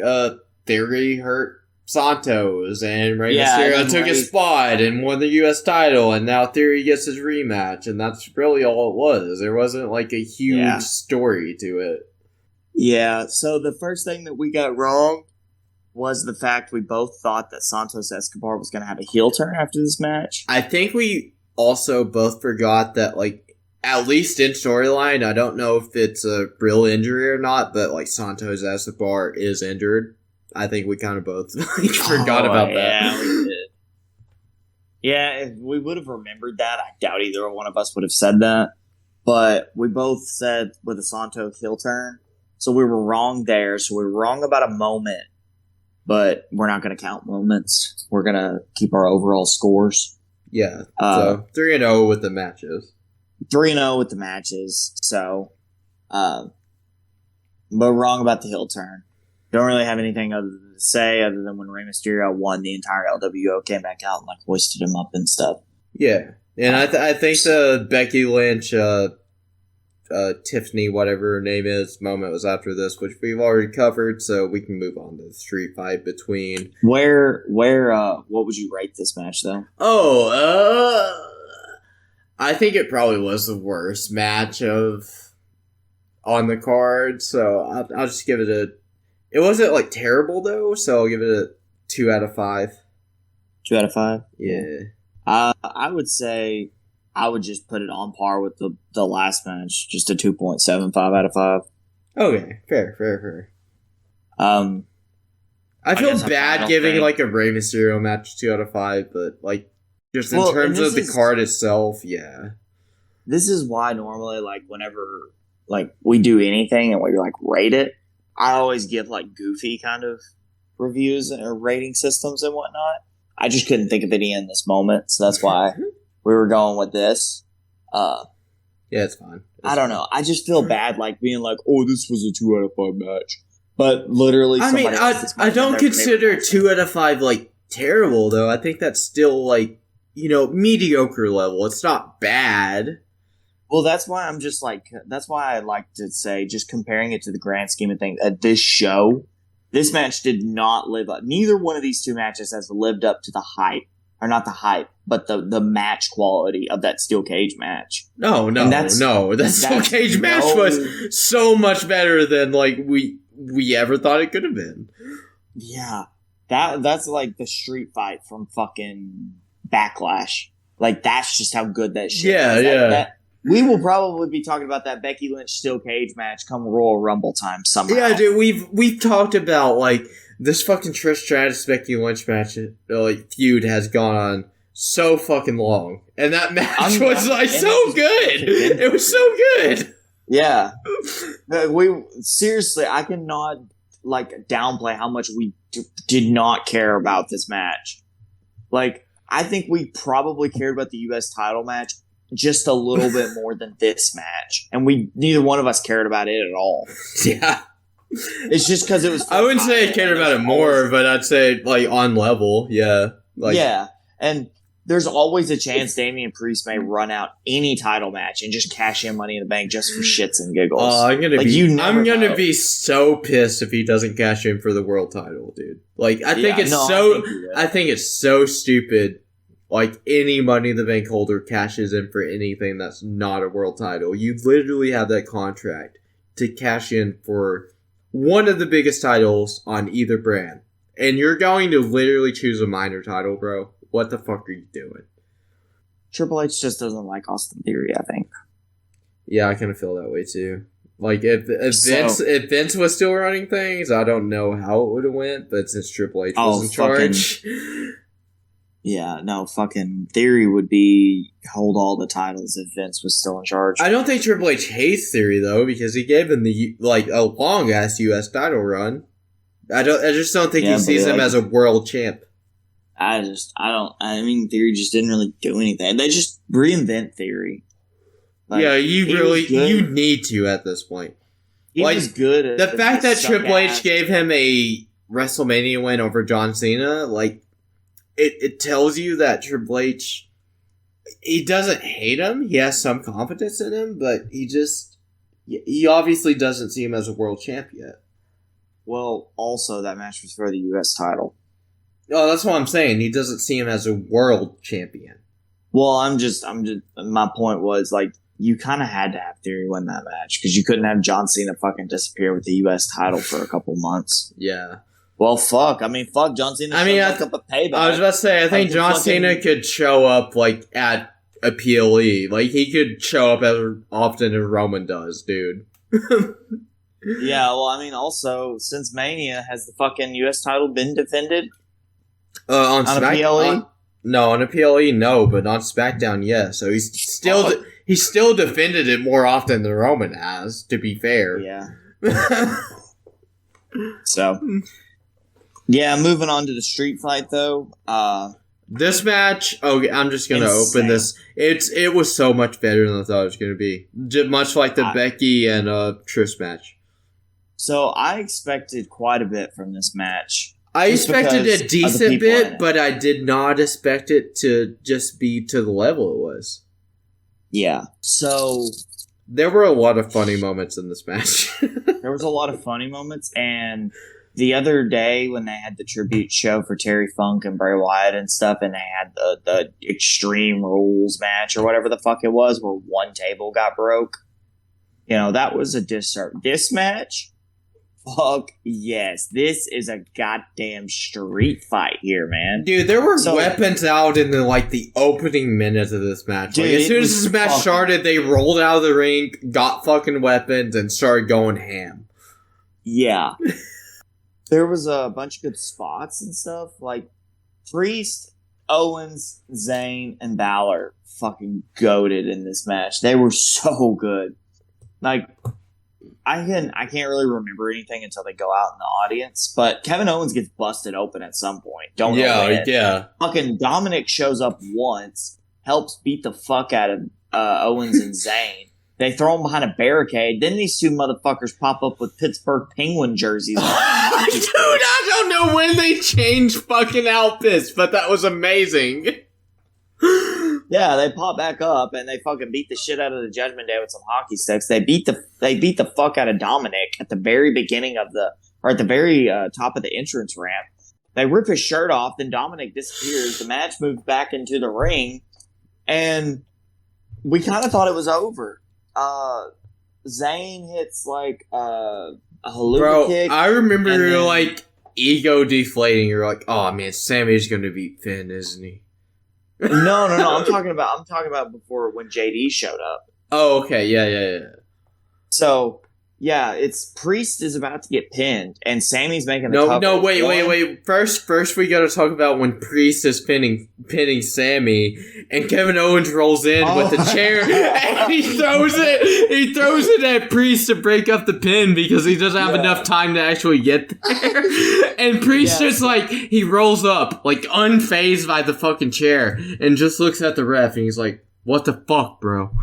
[SPEAKER 2] Theory hurt Santos, and Rey Mysterio took his spot and won the U.S. title, and now Theory gets his rematch, and that's really all it was. There wasn't like a huge story to it.
[SPEAKER 1] Yeah, so the first thing that we got wrong was the fact we both thought that Santos Escobar was going to have a heel turn after this match.
[SPEAKER 2] I think we also both forgot that, like, at least in storyline, I don't know if it's a real injury or not, but like Santos Escobar is injured. I think we kind of both forgot about that.
[SPEAKER 1] Yeah, we did. Yeah, if we would have remembered that. I doubt either one of us would have said that. But we both said with a Santos heel turn. So we were wrong there. So we were wrong about a moment. But we're not going to count moments. We're going to keep our overall scores.
[SPEAKER 2] Yeah. So 3-0 with the matches.
[SPEAKER 1] 3-0 with the matches. So, but wrong about the heel turn. Don't really have anything other to say other than when Rey Mysterio won, the entire LWO came back out and like hoisted him up and stuff.
[SPEAKER 2] Yeah, and I think the Becky Lynch, Tiffany, whatever her name is, moment was after this, which we've already covered, so we can move on to the street fight between.
[SPEAKER 1] Where, what would you rate this match though?
[SPEAKER 2] I think it probably was the worst match on the card, so I'll just give it a. It wasn't, like, terrible, though, so I'll give it a 2 out of 5.
[SPEAKER 1] 2 out of 5?
[SPEAKER 2] Yeah.
[SPEAKER 1] I would say I would just put it on par with the last match, just a 2.75 out of 5.
[SPEAKER 2] Okay, fair. I feel bad giving, like, a Rey Mysterio match 2 out of 5, but, like, just in terms of the card itself, yeah.
[SPEAKER 1] This is why normally, like, whenever, like, we do anything and we, like, rate it, I always give like goofy kind of reviews or rating systems and whatnot. I just couldn't think of any in this moment, so that's why we were going with this.
[SPEAKER 2] Yeah, it's fine.
[SPEAKER 1] I don't know. I just feel bad, like being like, "Oh, this was a 2 out of 5 match," but literally,
[SPEAKER 2] I mean, I don't consider 2 out of 5 like terrible though. I think that's still like mediocre level. It's not bad.
[SPEAKER 1] Well, that's why I'm just like, that's why I like to say, just comparing it to the grand scheme of things, at this show, this match did not live up. Neither one of these 2 matches has lived up to the hype, or not the hype, but the match quality of that steel cage match.
[SPEAKER 2] No. That steel cage match was so much better than like we ever thought it could have been.
[SPEAKER 1] Yeah, that's like the street fight from fucking Backlash. Like, that's just how good that shit is. That, we will probably be talking about that Becky Lynch steel cage match come Royal Rumble time somehow.
[SPEAKER 2] Yeah, dude, we've talked about like this fucking Trish Stratus Becky Lynch match like feud has gone on so fucking long, and that match was like so good. It was so good.
[SPEAKER 1] Yeah, seriously, I cannot like downplay how much we did not care about this match. Like, I think we probably cared about the U.S. title match just a little bit more than this match, and neither one of us cared about it at all.
[SPEAKER 2] Yeah,
[SPEAKER 1] it's just because it was.
[SPEAKER 2] I wouldn't say I cared about it more, but I'd say like on level. Yeah, like
[SPEAKER 1] yeah, and there's always a chance Damian Priest may run out any title match and just cash in Money in the Bank just for shits and giggles.
[SPEAKER 2] I'm gonna be so pissed if he doesn't cash in for the world title, dude. Like, I think it's so stupid. Like, any Money in the Bank holder cashes in for anything that's not a world title. You literally have that contract to cash in for one of the biggest titles on either brand. And you're going to literally choose a minor title, bro. What the fuck are you doing?
[SPEAKER 1] Triple H just doesn't like Austin Theory, I think.
[SPEAKER 2] Yeah, I kind of feel that way too. Like, if Vince was still running things, I don't know how it would have went, but since Triple H was in charge...
[SPEAKER 1] Yeah, no, fucking Theory would hold all the titles if Vince was still in charge.
[SPEAKER 2] I don't think Triple H hates Theory, though, because he gave him a long-ass U.S. title run. I just don't think he sees him as a world champ.
[SPEAKER 1] I mean, Theory just didn't really do anything. They just reinvent Theory.
[SPEAKER 2] Like, yeah, you need to at this point.
[SPEAKER 1] He was good at
[SPEAKER 2] the fact that Triple H gave him a WrestleMania win over John Cena, like, it tells you that Triple H, he doesn't hate him. He has some confidence in him, but he obviously doesn't see him as a world champ yet.
[SPEAKER 1] Well, also, that match was for the U.S. title.
[SPEAKER 2] Oh, that's what I'm saying. He doesn't see him as a world champion.
[SPEAKER 1] Well, I'm just, my point was, like, you kind of had to have Theory win that match, because you couldn't have John Cena fucking disappear with the U.S. title for a couple months.
[SPEAKER 2] Yeah.
[SPEAKER 1] Well, fuck. I mean, fuck John Cena.
[SPEAKER 2] I mean,
[SPEAKER 1] up a Payback.
[SPEAKER 2] I was about to say, I think John Cena could show up, like, at a PLE. Like, he could show up as often as Roman does, dude.
[SPEAKER 1] Yeah, well, I mean, also, since Mania, has the fucking U.S. title been defended?
[SPEAKER 2] On a PLE? No, on a PLE, no, but on SmackDown, yes. So he's still defended it more often than Roman has, to be fair.
[SPEAKER 1] Yeah. So... Yeah, moving on to the street fight, though.
[SPEAKER 2] This match, I'm just going to open this. It was so much better than I thought it was going to be. Much like the Becky and Trish match.
[SPEAKER 1] So I expected quite a bit from this match.
[SPEAKER 2] I expected a decent bit, but I did not expect it to just be to the level it was.
[SPEAKER 1] Yeah. So...
[SPEAKER 2] There were a lot of funny moments in this match.
[SPEAKER 1] There was a lot of funny moments, and... The other day when they had the tribute show for Terry Funk and Bray Wyatt and stuff, and they had the Extreme Rules match or whatever the fuck it was, where one table got broke, that was a disservice. This match, fuck yes, this is a goddamn street fight here, man.
[SPEAKER 2] Dude, there were weapons out in the opening minutes of this match. Dude, as soon as this match started, they rolled out of the ring, got fucking weapons, and started going ham.
[SPEAKER 1] Yeah. There was a bunch of good spots and stuff. Like, Priest, Owens, Zayn, and Balor fucking goated in this match. They were so good. Like, I can't really remember anything until they go out in the audience. But Kevin Owens gets busted open at some point. Don't know when.
[SPEAKER 2] Yeah.
[SPEAKER 1] Fucking Dominic shows up once, helps beat the fuck out of Owens and Zayn. They throw him behind a barricade. Then these two motherfuckers pop up with Pittsburgh Penguin jerseys on.
[SPEAKER 2] Dude, I don't know when they changed fucking outfits, but that was amazing.
[SPEAKER 1] Yeah, they pop back up and they fucking beat the shit out of the Judgment Day with some hockey sticks. They beat the fuck out of Dominic at the very beginning of at the very top of the entrance ramp. They rip his shirt off, then Dominic disappears. The match moves back into the ring, and we kind of thought it was over. Zayn hits like a haluva kick.
[SPEAKER 2] I remember you're like ego deflating. You're like, oh man, Sami's going to beat Finn, isn't he?
[SPEAKER 1] No. I'm talking about before when JD showed up.
[SPEAKER 2] Oh, okay. Yeah.
[SPEAKER 1] So, yeah, it's Priest is about to get pinned, and Sami's making the cover.
[SPEAKER 2] No, wait. First we gotta talk about when Priest is pinning Sami, and Kevin Owens rolls in with the chair, and he throws it at Priest to break up the pin because he doesn't have enough time to actually get there. And Priest just like, he rolls up, like unfazed by the fucking chair, and just looks at the ref, and he's like, what the fuck, bro?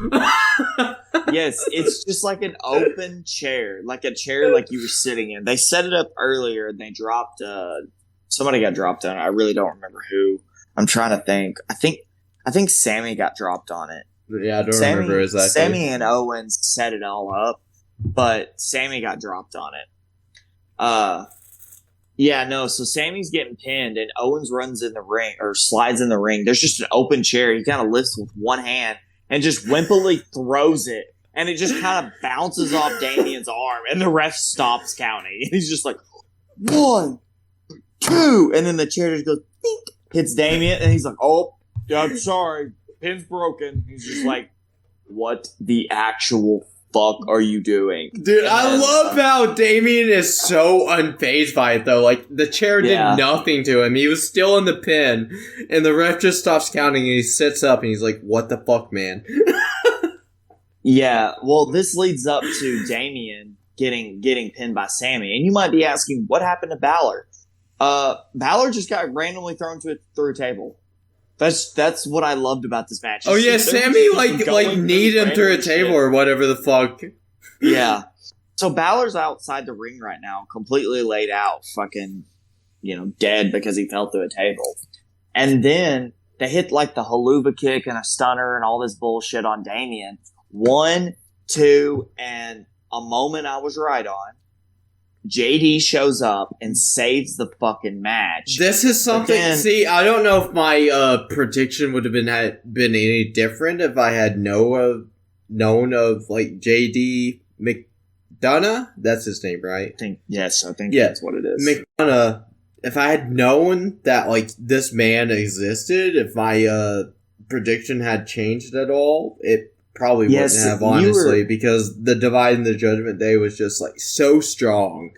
[SPEAKER 1] Yes, it's just like an open chair, like a chair like you were sitting in. They set it up earlier and they dropped, somebody got dropped on it. I really don't remember who. I'm trying to think. I think Sami got dropped on it.
[SPEAKER 2] Yeah, I don't remember exactly.
[SPEAKER 1] Sami and Owens set it all up, but Sami got dropped on it. So Sami's getting pinned and Owens runs in the ring or slides in the ring. There's just an open chair. He kind of lifts with one hand and just wimpily throws it. And it just kind of bounces off Damien's arm. And the ref stops counting. And he's just like, 1, 2. And then the chair just goes, dink, hits Damien. And he's like, oh, yeah, I'm sorry. Pin's broken. He's just like, what the actual fuck are you doing?
[SPEAKER 2] Dude, I love how Damien is so unfazed by it, though. Like, the chair did nothing to him. He was still in the pin. And the ref just stops counting. And he sits up and he's like, what the fuck, man?
[SPEAKER 1] Yeah, well, this leads up to Damien getting pinned by Sami. And you might be asking, what happened to Balor? Balor just got randomly thrown through a table. That's what I loved about this match.
[SPEAKER 2] Oh yeah, Sami like kneed him through a table or whatever the fuck.
[SPEAKER 1] Yeah. So Balor's outside the ring right now, completely laid out, fucking, dead because he fell through a table. And then they hit like the haluva kick and a stunner and all this bullshit on Damien. 1, 2, and a moment I was right on. JD shows up and saves the fucking match.
[SPEAKER 2] This is something. See, I don't know if my prediction would have been any different if I had known of like JD McDonough. That's his name, right?
[SPEAKER 1] I think that's what it is.
[SPEAKER 2] McDonough. If I had known that like this man existed, if my prediction had changed at all, it probably wouldn't have, honestly, because the Divide and the Judgment Day was just like so strong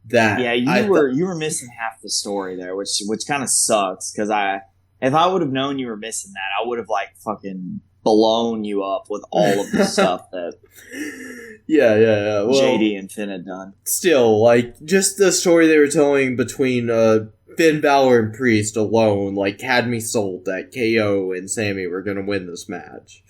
[SPEAKER 2] that
[SPEAKER 1] you were missing half the story there, which kind of sucks because if I would have known you were missing that, I would have like fucking blown you up with all of the stuff that well, JD and Finn had done.
[SPEAKER 2] Still, like just the story they were telling between Finn Balor and Priest alone, like had me sold that KO and Sami were gonna win this match.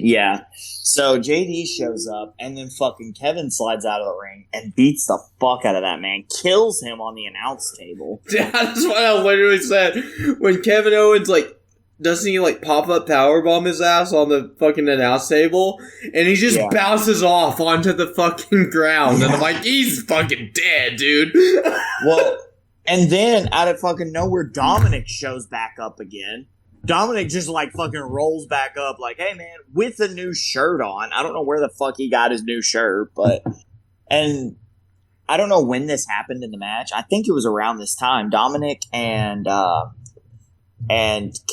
[SPEAKER 1] Yeah. So JD shows up, and then fucking Kevin slides out of the ring and beats the fuck out of that man. Kills him on the announce table.
[SPEAKER 2] Yeah, that's what I literally said. When Kevin Owens, like, doesn't he, like, pop-up powerbomb his ass on the fucking announce table? And he just bounces off onto the fucking ground. And I'm like, he's fucking dead, dude.
[SPEAKER 1] Well, and then out of fucking nowhere, Dominic shows back up again. Dominic just, like, fucking rolls back up like, hey, man, with a new shirt on. I don't know where the fuck he got his new shirt, but... And I don't know when this happened in the match. I think it was around this time. Dominic and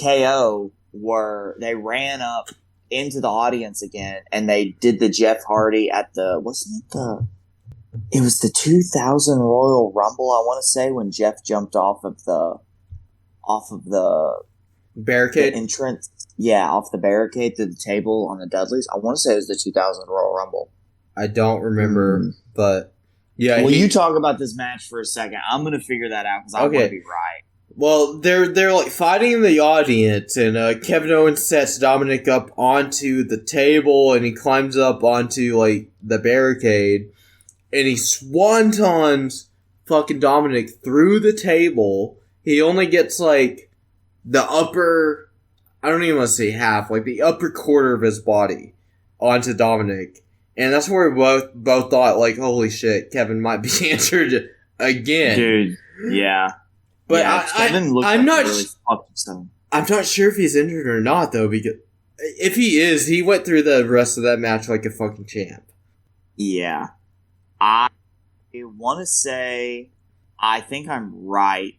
[SPEAKER 1] KO they ran up into the audience again, and they did the Jeff Hardy at it was the 2000 Royal Rumble, I want to say, when Jeff jumped off of the
[SPEAKER 2] barricade
[SPEAKER 1] entrance. Yeah, off the barricade to the table on the Dudleys. I want to say it was the 2000 Royal Rumble.
[SPEAKER 2] I don't remember, but yeah.
[SPEAKER 1] Well, you talk about this match for a second. I'm gonna figure that out because I want to be right.
[SPEAKER 2] Well, they're like fighting in the audience, and Kevin Owens sets Dominic up onto the table, and he climbs up onto like the barricade, and he swantons fucking Dominic through the table. He only gets like the upper, I don't even want to say half, like the upper quarter of his body onto Dominic. And that's where we both thought, like, holy shit, Kevin might be injured again.
[SPEAKER 1] Dude, yeah.
[SPEAKER 2] But
[SPEAKER 1] yeah, Kevin looks
[SPEAKER 2] I'm
[SPEAKER 1] like
[SPEAKER 2] not
[SPEAKER 1] really fucked himself.
[SPEAKER 2] I'm not sure if he's injured or not, though, because if he is, he went through the rest of that match like a fucking champ.
[SPEAKER 1] Yeah. I want to say, I think I'm right.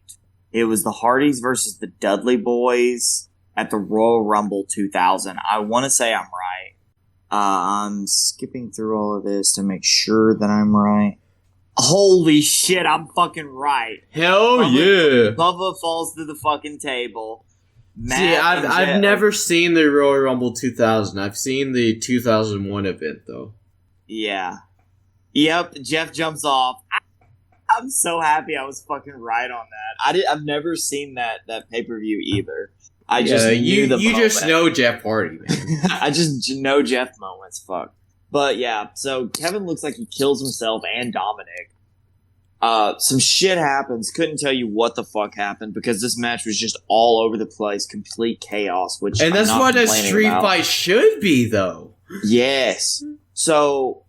[SPEAKER 1] It was the Hardys versus the Dudley Boys at the Royal Rumble 2000. I want to say I'm right. I'm skipping through all of this to make sure that I'm right. Holy shit, I'm fucking right.
[SPEAKER 2] Hell yeah.
[SPEAKER 1] Bubba falls to the fucking table.
[SPEAKER 2] See, I've never seen the Royal Rumble 2000. I've seen the 2001 event, though.
[SPEAKER 1] Yeah. Yep, Jeff jumps off. I'm so happy I was fucking right on that. I've never seen that pay-per-view either. I just knew the
[SPEAKER 2] You
[SPEAKER 1] moment.
[SPEAKER 2] just know Jeff Hardy, man.
[SPEAKER 1] I just know Jeff moments. Fuck. But yeah, so Kevin looks like he kills himself and Dominic. Some shit happens. Couldn't tell you what the fuck happened because this match was just all over the place, complete chaos.
[SPEAKER 2] And that's what a street fight should be, though.
[SPEAKER 1] Yes. So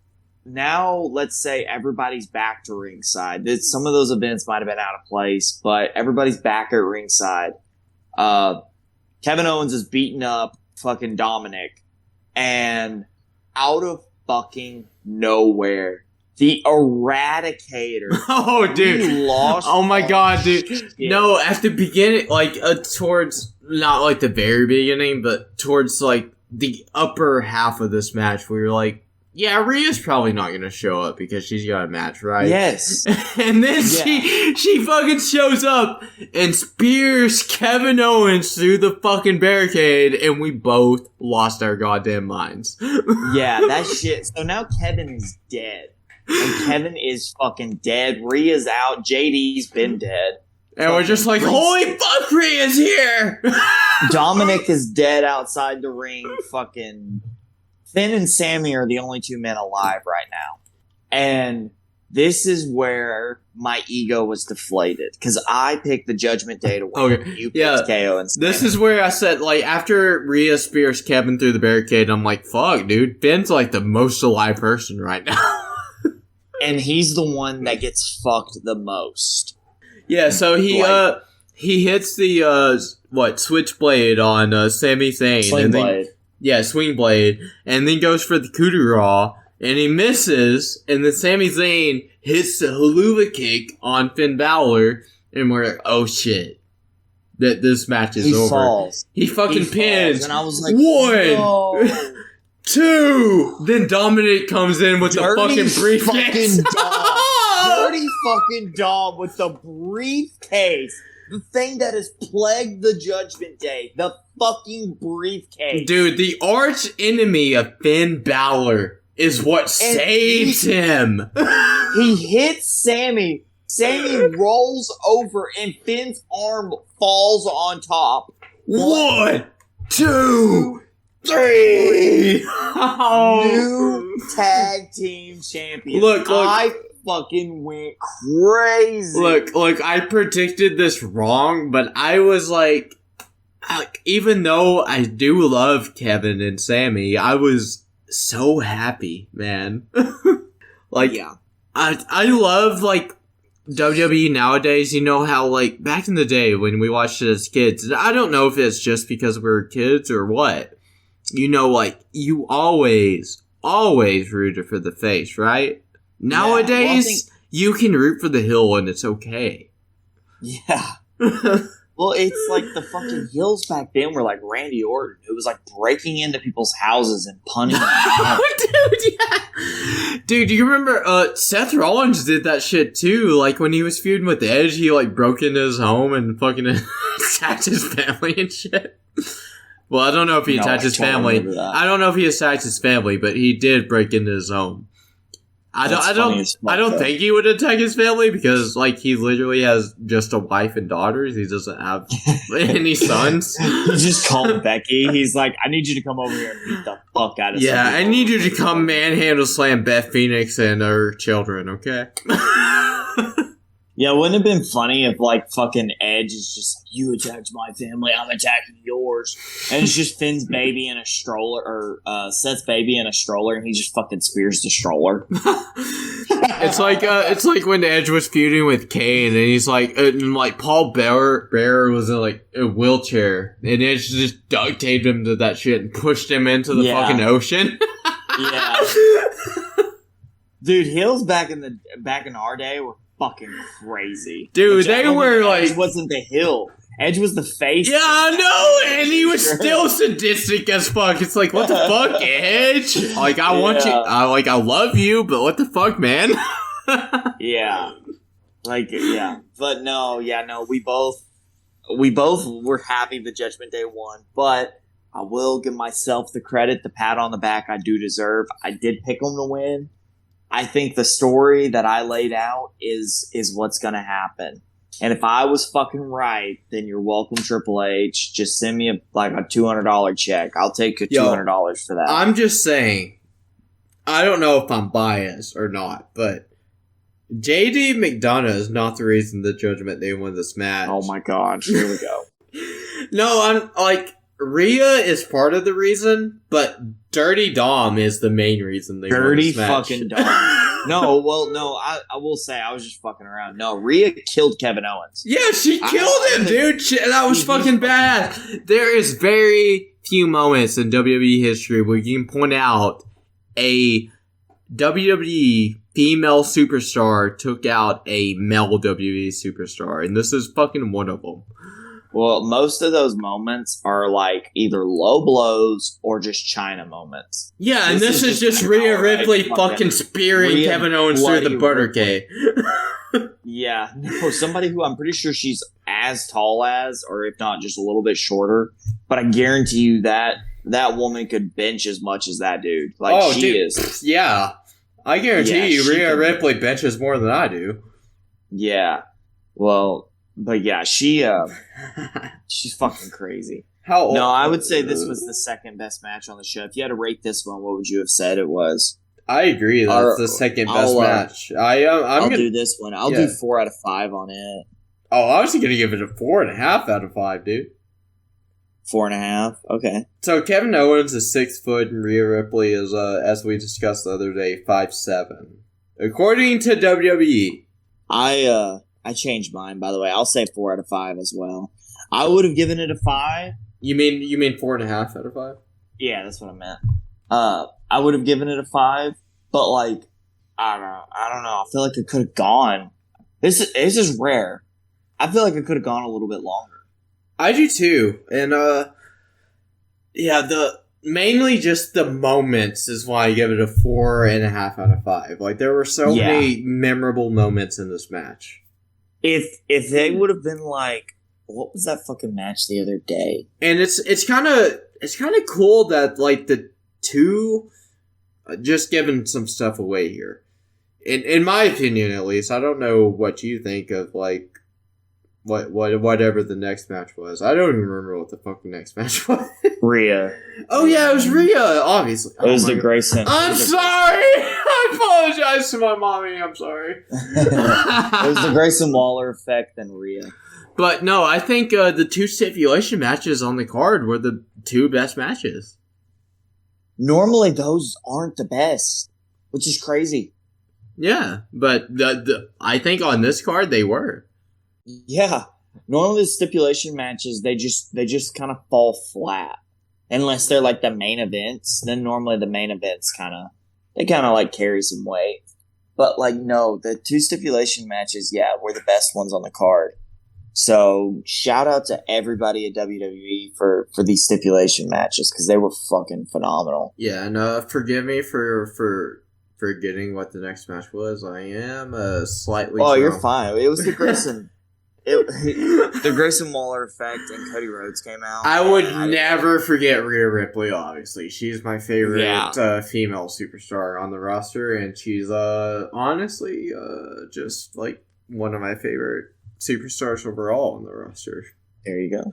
[SPEAKER 1] now let's say everybody's back to ringside. Some of those events might have been out of place, but everybody's back at ringside. Kevin Owens is beating up fucking Dominic, and out of fucking nowhere, the Eradicator.
[SPEAKER 2] Oh, dude. Oh my god, dude.
[SPEAKER 1] Shit.
[SPEAKER 2] No, at the beginning, like, towards, not like the very beginning, but towards, like, the upper half of this match, we were like, yeah, Rhea's probably not going to show up because she's got a match, right?
[SPEAKER 1] Yes.
[SPEAKER 2] And then she fucking shows up and spears Kevin Owens through the fucking barricade, and we both lost our goddamn minds.
[SPEAKER 1] Yeah, that shit. So now Kevin is dead. And Kevin is fucking dead. Rhea's out. JD's been dead.
[SPEAKER 2] And we're just like, holy fuck, Rhea's here!
[SPEAKER 1] Dominic is dead outside the ring. Fucking Finn and Sami are the only two men alive right now. And this is where my ego was deflated. Because I picked the Judgment Day to win.
[SPEAKER 2] Okay.
[SPEAKER 1] You picked KO and Sami.
[SPEAKER 2] This is where I said, like, after Rhea spears Kevin through the barricade, I'm like, fuck, dude. Finn's like the most alive person right now.
[SPEAKER 1] And he's the one that gets fucked the most.
[SPEAKER 2] Yeah, so he hits the switchblade on Sami Zayn.
[SPEAKER 1] Swing blade.
[SPEAKER 2] Yeah, swing blade, and then goes for the coup de grace, and he misses, and then Sami Zayn hits the haluva kick on Finn Balor, and we're like, oh shit, that this match is over.
[SPEAKER 1] Falls.
[SPEAKER 2] He fucking pins.
[SPEAKER 1] And I was like,
[SPEAKER 2] 1,
[SPEAKER 1] no.
[SPEAKER 2] 2. Then Dominic comes in with the fucking briefcase.
[SPEAKER 1] Dirty fucking dog with the briefcase. The thing that has plagued the Judgment Day. The fucking briefcase.
[SPEAKER 2] Dude, the arch enemy of Finn Balor is what saves him.
[SPEAKER 1] He hits Sami. Sami rolls over and Finn's arm falls on top.
[SPEAKER 2] 1, 2, 3.
[SPEAKER 1] New tag team champion.
[SPEAKER 2] Look.
[SPEAKER 1] I fucking went crazy.
[SPEAKER 2] Look, I predicted this wrong, but I was like, even though I do love Kevin and Sami, I was so happy, man. I love, like, WWE nowadays. You know how, like, back in the day when we watched it as kids, I don't know if it's just because we were kids or what. You know, like, you always rooted for the face, right? Nowadays, you can root for the heel and it's okay.
[SPEAKER 1] Yeah. Well, it's like the fucking heels back then were like Randy Orton. It was like breaking into people's houses and punching them.
[SPEAKER 2] Dude, yeah. Dude, do you remember Seth Rollins did that shit too? Like when he was feuding with Edge, he like broke into his home and fucking attacked his family and shit. Well, I don't know if he attacked his family. I don't know if he attacked his family, but he did break into his home. I don't think he would attack his family because, like, he literally has just a wife and daughters. He doesn't have any sons.
[SPEAKER 1] He just called Becky. He's like, I need you to come over here and beat the fuck out of
[SPEAKER 2] Yeah, I need you to come manhandle slam Beth Phoenix and her children, okay?
[SPEAKER 1] Yeah, wouldn't it have been funny if, like, fucking Edge is just like, you attacked my family, I'm attacking yours. And it's just Finn's baby in a stroller, or Seth's baby in a stroller, and he just fucking spears the stroller.
[SPEAKER 2] It's like when Edge was feuding with Kane, and he's like, Paul Bearer was in, like, a wheelchair, and Edge just duct taped him to that shit and pushed him into the fucking ocean.
[SPEAKER 1] Yeah. Dude, heels back in our day were fucking crazy.
[SPEAKER 2] Dude, they were like...
[SPEAKER 1] Edge wasn't the heel. Edge was the face.
[SPEAKER 2] Yeah, I know, and he was still sadistic as fuck. It's like, what the fuck, Edge? Like, I want you... I love you, but what the fuck, man?
[SPEAKER 1] Yeah. Like, yeah. But no, we both were happy the Judgment Day won, but I will give myself the credit, the pat on the back I do deserve. I did pick them to win. I think the story that I laid out is what's going to happen. And if I was fucking right, then you're welcome, Triple H. Just send me a $200 check. I'll take $200 for that.
[SPEAKER 2] I'm just saying, I don't know if I'm biased or not, but JD McDonough is not the reason the Judgment Day won this match.
[SPEAKER 1] Oh my god, here we go.
[SPEAKER 2] No, I'm like, Rhea is part of the reason, but Dirty Dom is the main reason they won this match.
[SPEAKER 1] Dirty fucking Dom. I will say, I was just fucking around. No, Rhea killed Kevin Owens.
[SPEAKER 2] Yeah, she killed him, dude. That was fucking bad. There is very few moments in WWE history where you can point out a WWE female superstar took out a male WWE superstar, and this is fucking one of them.
[SPEAKER 1] Well, most of those moments are like either low blows or just China moments.
[SPEAKER 2] Yeah, and this is just Rhea Ripley fucking spearing Kevin Owens through the butter cake.
[SPEAKER 1] Yeah, no, somebody who I'm pretty sure she's as tall as, or if not just a little bit shorter, but I guarantee you that woman could bench as much as that dude. Like, she is.
[SPEAKER 2] Yeah, I guarantee you Rhea Ripley benches more than I do.
[SPEAKER 1] Yeah, well... But yeah, she's fucking crazy.
[SPEAKER 2] How old?
[SPEAKER 1] No, I would say this was the second best match on the show. If you had to rate this one, what would you have said it was?
[SPEAKER 2] I agree. That's the second best match. I'll
[SPEAKER 1] do this one. I'll do 4 out of 5 on it.
[SPEAKER 2] Oh, I was going to give it a 4.5 out of 5, dude.
[SPEAKER 1] 4.5? Okay.
[SPEAKER 2] So Kevin Owens is 6 foot and Rhea Ripley is, as we discussed the other day, 5'7". According to WWE.
[SPEAKER 1] I changed mine, by the way. I'll say 4 out of 5 as well. I would have given it a 5.
[SPEAKER 2] You mean 4.5 out of 5?
[SPEAKER 1] Yeah, that's what I meant. I would have given it a 5, but like, I don't know. I feel like it could have gone. This is rare. I feel like it could have gone a little bit longer.
[SPEAKER 2] I do too, and mainly just the moments is why I give it a 4.5 out of 5. Like, there were so many memorable moments in this match.
[SPEAKER 1] If they would have been like, what was that fucking match the other day?
[SPEAKER 2] And it's kind of cool that, like, the two, just giving some stuff away here. In my opinion, at least, I don't know what you think of, like, whatever the next match was. I don't even remember what the fuck the next match was.
[SPEAKER 1] Rhea.
[SPEAKER 2] Oh yeah, it was Rhea, obviously.
[SPEAKER 1] It was the Grayson.
[SPEAKER 2] I'm sorry! I apologize to my mommy, I'm sorry.
[SPEAKER 1] It was the Grayson Waller effect and Rhea.
[SPEAKER 2] But no, I think the 2 stipulation matches on the card were the 2 best matches.
[SPEAKER 1] Normally those aren't the best, which is crazy.
[SPEAKER 2] Yeah, but I think on this card they were.
[SPEAKER 1] Yeah. Normally the stipulation matches, they just kind of fall flat. Unless they're like the main events, then normally the main events kind of like carry some weight. But like, no, the 2 stipulation matches, were the best ones on the card. So shout out to everybody at WWE for these stipulation matches, because they were fucking phenomenal.
[SPEAKER 2] Yeah, and forgive me for forgetting what the next match was. I am slightly.
[SPEAKER 1] Oh, you're fine. It was the Grayson. The Grayson Waller effect and Cody Rhodes came out.
[SPEAKER 2] I would never forget Rhea Ripley, obviously. She's my favorite female superstar on the roster, and she's honestly just like one of my favorite superstars overall on the roster.
[SPEAKER 1] There you go.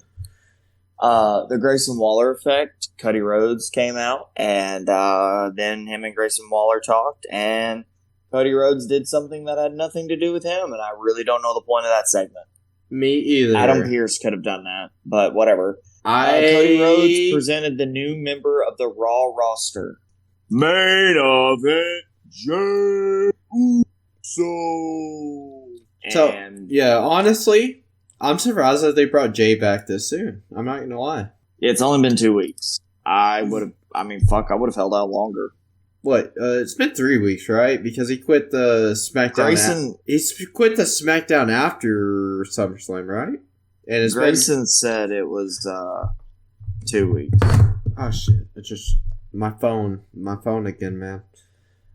[SPEAKER 1] The Grayson Waller effect, Cody Rhodes came out, and then him and Grayson Waller talked, and Cody Rhodes did something that had nothing to do with him, and I really don't know the point of that segment.
[SPEAKER 2] Me either.
[SPEAKER 1] Adam Pearce could have done that, but whatever. Cody Rhodes presented the new member of the Raw roster.
[SPEAKER 8] Main event, Jey Uso.
[SPEAKER 1] And
[SPEAKER 2] yeah, honestly, I'm surprised that they brought Jay back this soon. I'm not gonna lie.
[SPEAKER 1] It's only been 2 weeks. I would have held out longer.
[SPEAKER 2] What? It's been 3 weeks, right? Because he quit the SmackDown. He quit the SmackDown after SummerSlam, right? And
[SPEAKER 1] Grayson said it was 2 weeks.
[SPEAKER 2] Oh shit! It's just my phone again, man.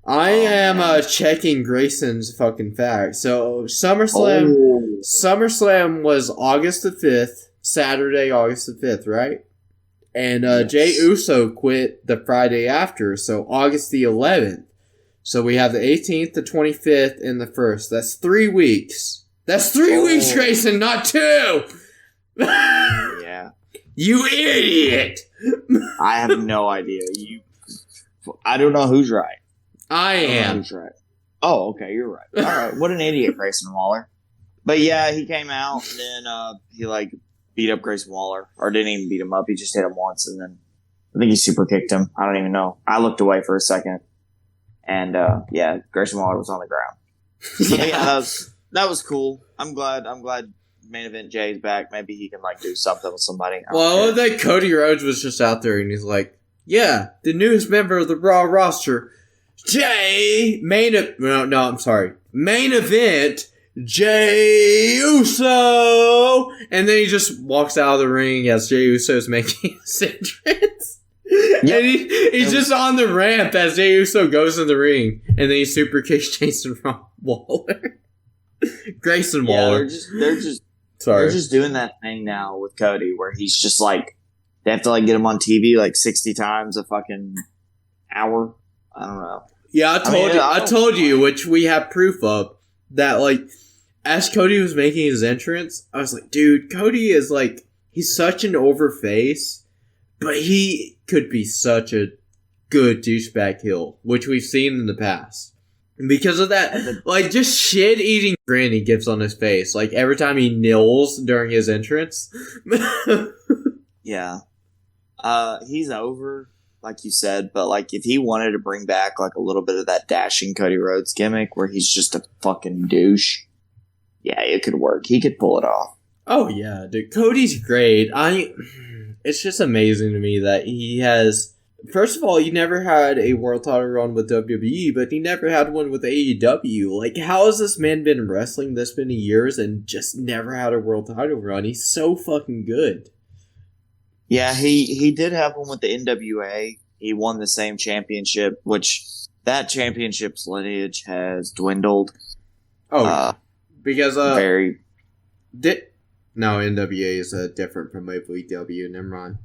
[SPEAKER 2] I am checking Grayson's fucking facts. So SummerSlam was August the 5th, Saturday, August the 5th, right? And
[SPEAKER 1] Yes.
[SPEAKER 2] Jey Uso quit the Friday after, so August the 11th. So we have the 18th, the 25th, and the 1st. That's 3 weeks. That's 3 weeks, Grayson, not 2!
[SPEAKER 1] Yeah.
[SPEAKER 2] You idiot!
[SPEAKER 1] I have no idea. I don't know who's right.
[SPEAKER 2] I am.
[SPEAKER 1] Who's right. Oh, okay, you're right. All right, what an idiot, Grayson Waller. But yeah, he came out, and then he beat up Grayson Waller, or didn't even beat him up. He just hit him once, and then I think he super kicked him. I don't even know. I looked away for a second, and Grayson Waller was on the ground. So, yeah, that was cool. I'm glad main event Jay's back. Maybe he can do something with somebody.
[SPEAKER 2] Well, that Cody Rhodes was just out there, and he's like, "Yeah, the newest member of the Raw roster, main event." Jey Uso! And then he just walks out of the ring as Jey Uso is making his entrance. Yep. And he's just on the ramp as Jey Uso goes in the ring. And then he super kicks Jason Waller. Grayson Waller.
[SPEAKER 1] They're just doing that thing now with Cody where he's just they have to get him on TV 60 times a fucking hour. I don't know.
[SPEAKER 2] Yeah, I told you, which we have proof of, that as Cody was making his entrance, I was like, dude, Cody is he's such an over-face, but he could be such a good douchebag heel, which we've seen in the past. And because of that, just shit-eating grin he gives on his face, every time he kneels during his entrance.
[SPEAKER 1] Yeah. He's over, like you said, but if he wanted to bring back a little bit of that dashing Cody Rhodes gimmick where he's just a fucking douche, yeah, it could work. He could pull it off.
[SPEAKER 2] Oh yeah, dude, Cody's great. It's just amazing to me that he has. First of all, he never had a world title run with WWE, but he never had one with AEW. How has this man been wrestling this many years and just never had a world title run? He's so fucking good.
[SPEAKER 1] Yeah, he did have one with the NWA. He won the same championship, which that championship's lineage has dwindled.
[SPEAKER 2] Oh, because
[SPEAKER 1] very.
[SPEAKER 2] No, NWA is different from AEW. Never mind.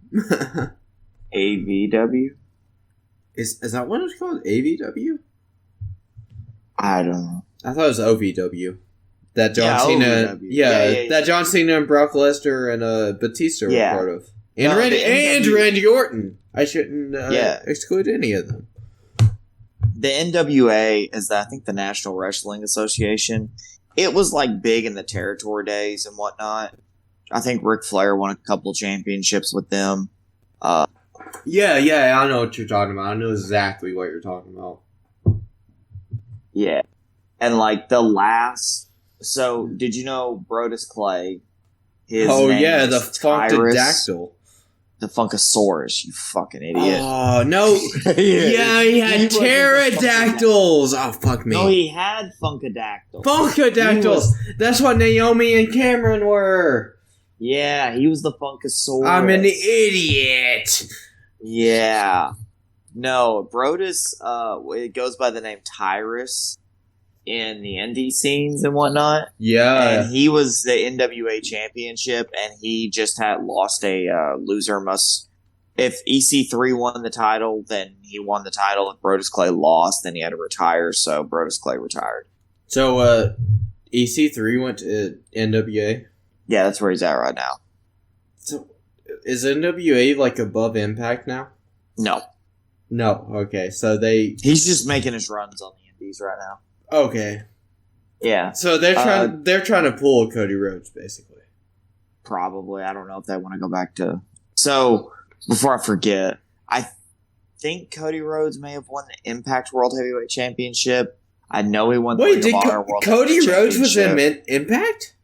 [SPEAKER 1] AVW?
[SPEAKER 2] Is that what it's called? AVW?
[SPEAKER 1] I don't know.
[SPEAKER 2] I thought it was OVW. That John Cena,
[SPEAKER 1] OVW.
[SPEAKER 2] That John Cena and Brock Lesnar and Batista were part of, and Randy Orton. I shouldn't exclude any of them.
[SPEAKER 1] The NWA is, I think, the National Wrestling Association. It was big in the territory days and whatnot. I think Ric Flair won a couple championships with them.
[SPEAKER 2] Yeah, I know what you're talking about. I know exactly what you're talking about.
[SPEAKER 1] Yeah. And the last... So, did you know Brodus Clay? His name is
[SPEAKER 2] the Funkadactyl.
[SPEAKER 1] The Funkasaurus, you fucking idiot.
[SPEAKER 2] Oh, no. Yeah, he had pterodactyls. Oh, fuck me.
[SPEAKER 1] No, he had Funkadactyl.
[SPEAKER 2] Funkadactyls. That's what Naomi and Cameron were.
[SPEAKER 1] Yeah, he was the Funkasaurus.
[SPEAKER 2] I'm an idiot.
[SPEAKER 1] Yeah. No, Brodus, it goes by the name Tyrus. in the indie scenes and whatnot.
[SPEAKER 2] Yeah.
[SPEAKER 1] And he was the NWA championship, and he just had lost a loser must. If EC3 won the title, then he won the title. If Brodus Clay lost, then he had to retire. So Brodus Clay retired.
[SPEAKER 2] So EC3 went to NWA.
[SPEAKER 1] Yeah, that's where he's at right now.
[SPEAKER 2] So is NWA like above Impact now?
[SPEAKER 1] No.
[SPEAKER 2] No. Okay. So
[SPEAKER 1] he's just making his runs on the indies right now.
[SPEAKER 2] Okay.
[SPEAKER 1] Yeah.
[SPEAKER 2] So they're trying to pull Cody Rhodes, basically.
[SPEAKER 1] Probably. I don't know if they want to go back to. So before I forget, I think Cody Rhodes may have won the Impact World Heavyweight Championship. I know he won the Ring of Honor World
[SPEAKER 2] Cody
[SPEAKER 1] Heavyweight
[SPEAKER 2] Rhodes was
[SPEAKER 1] Championship.
[SPEAKER 2] in Impact?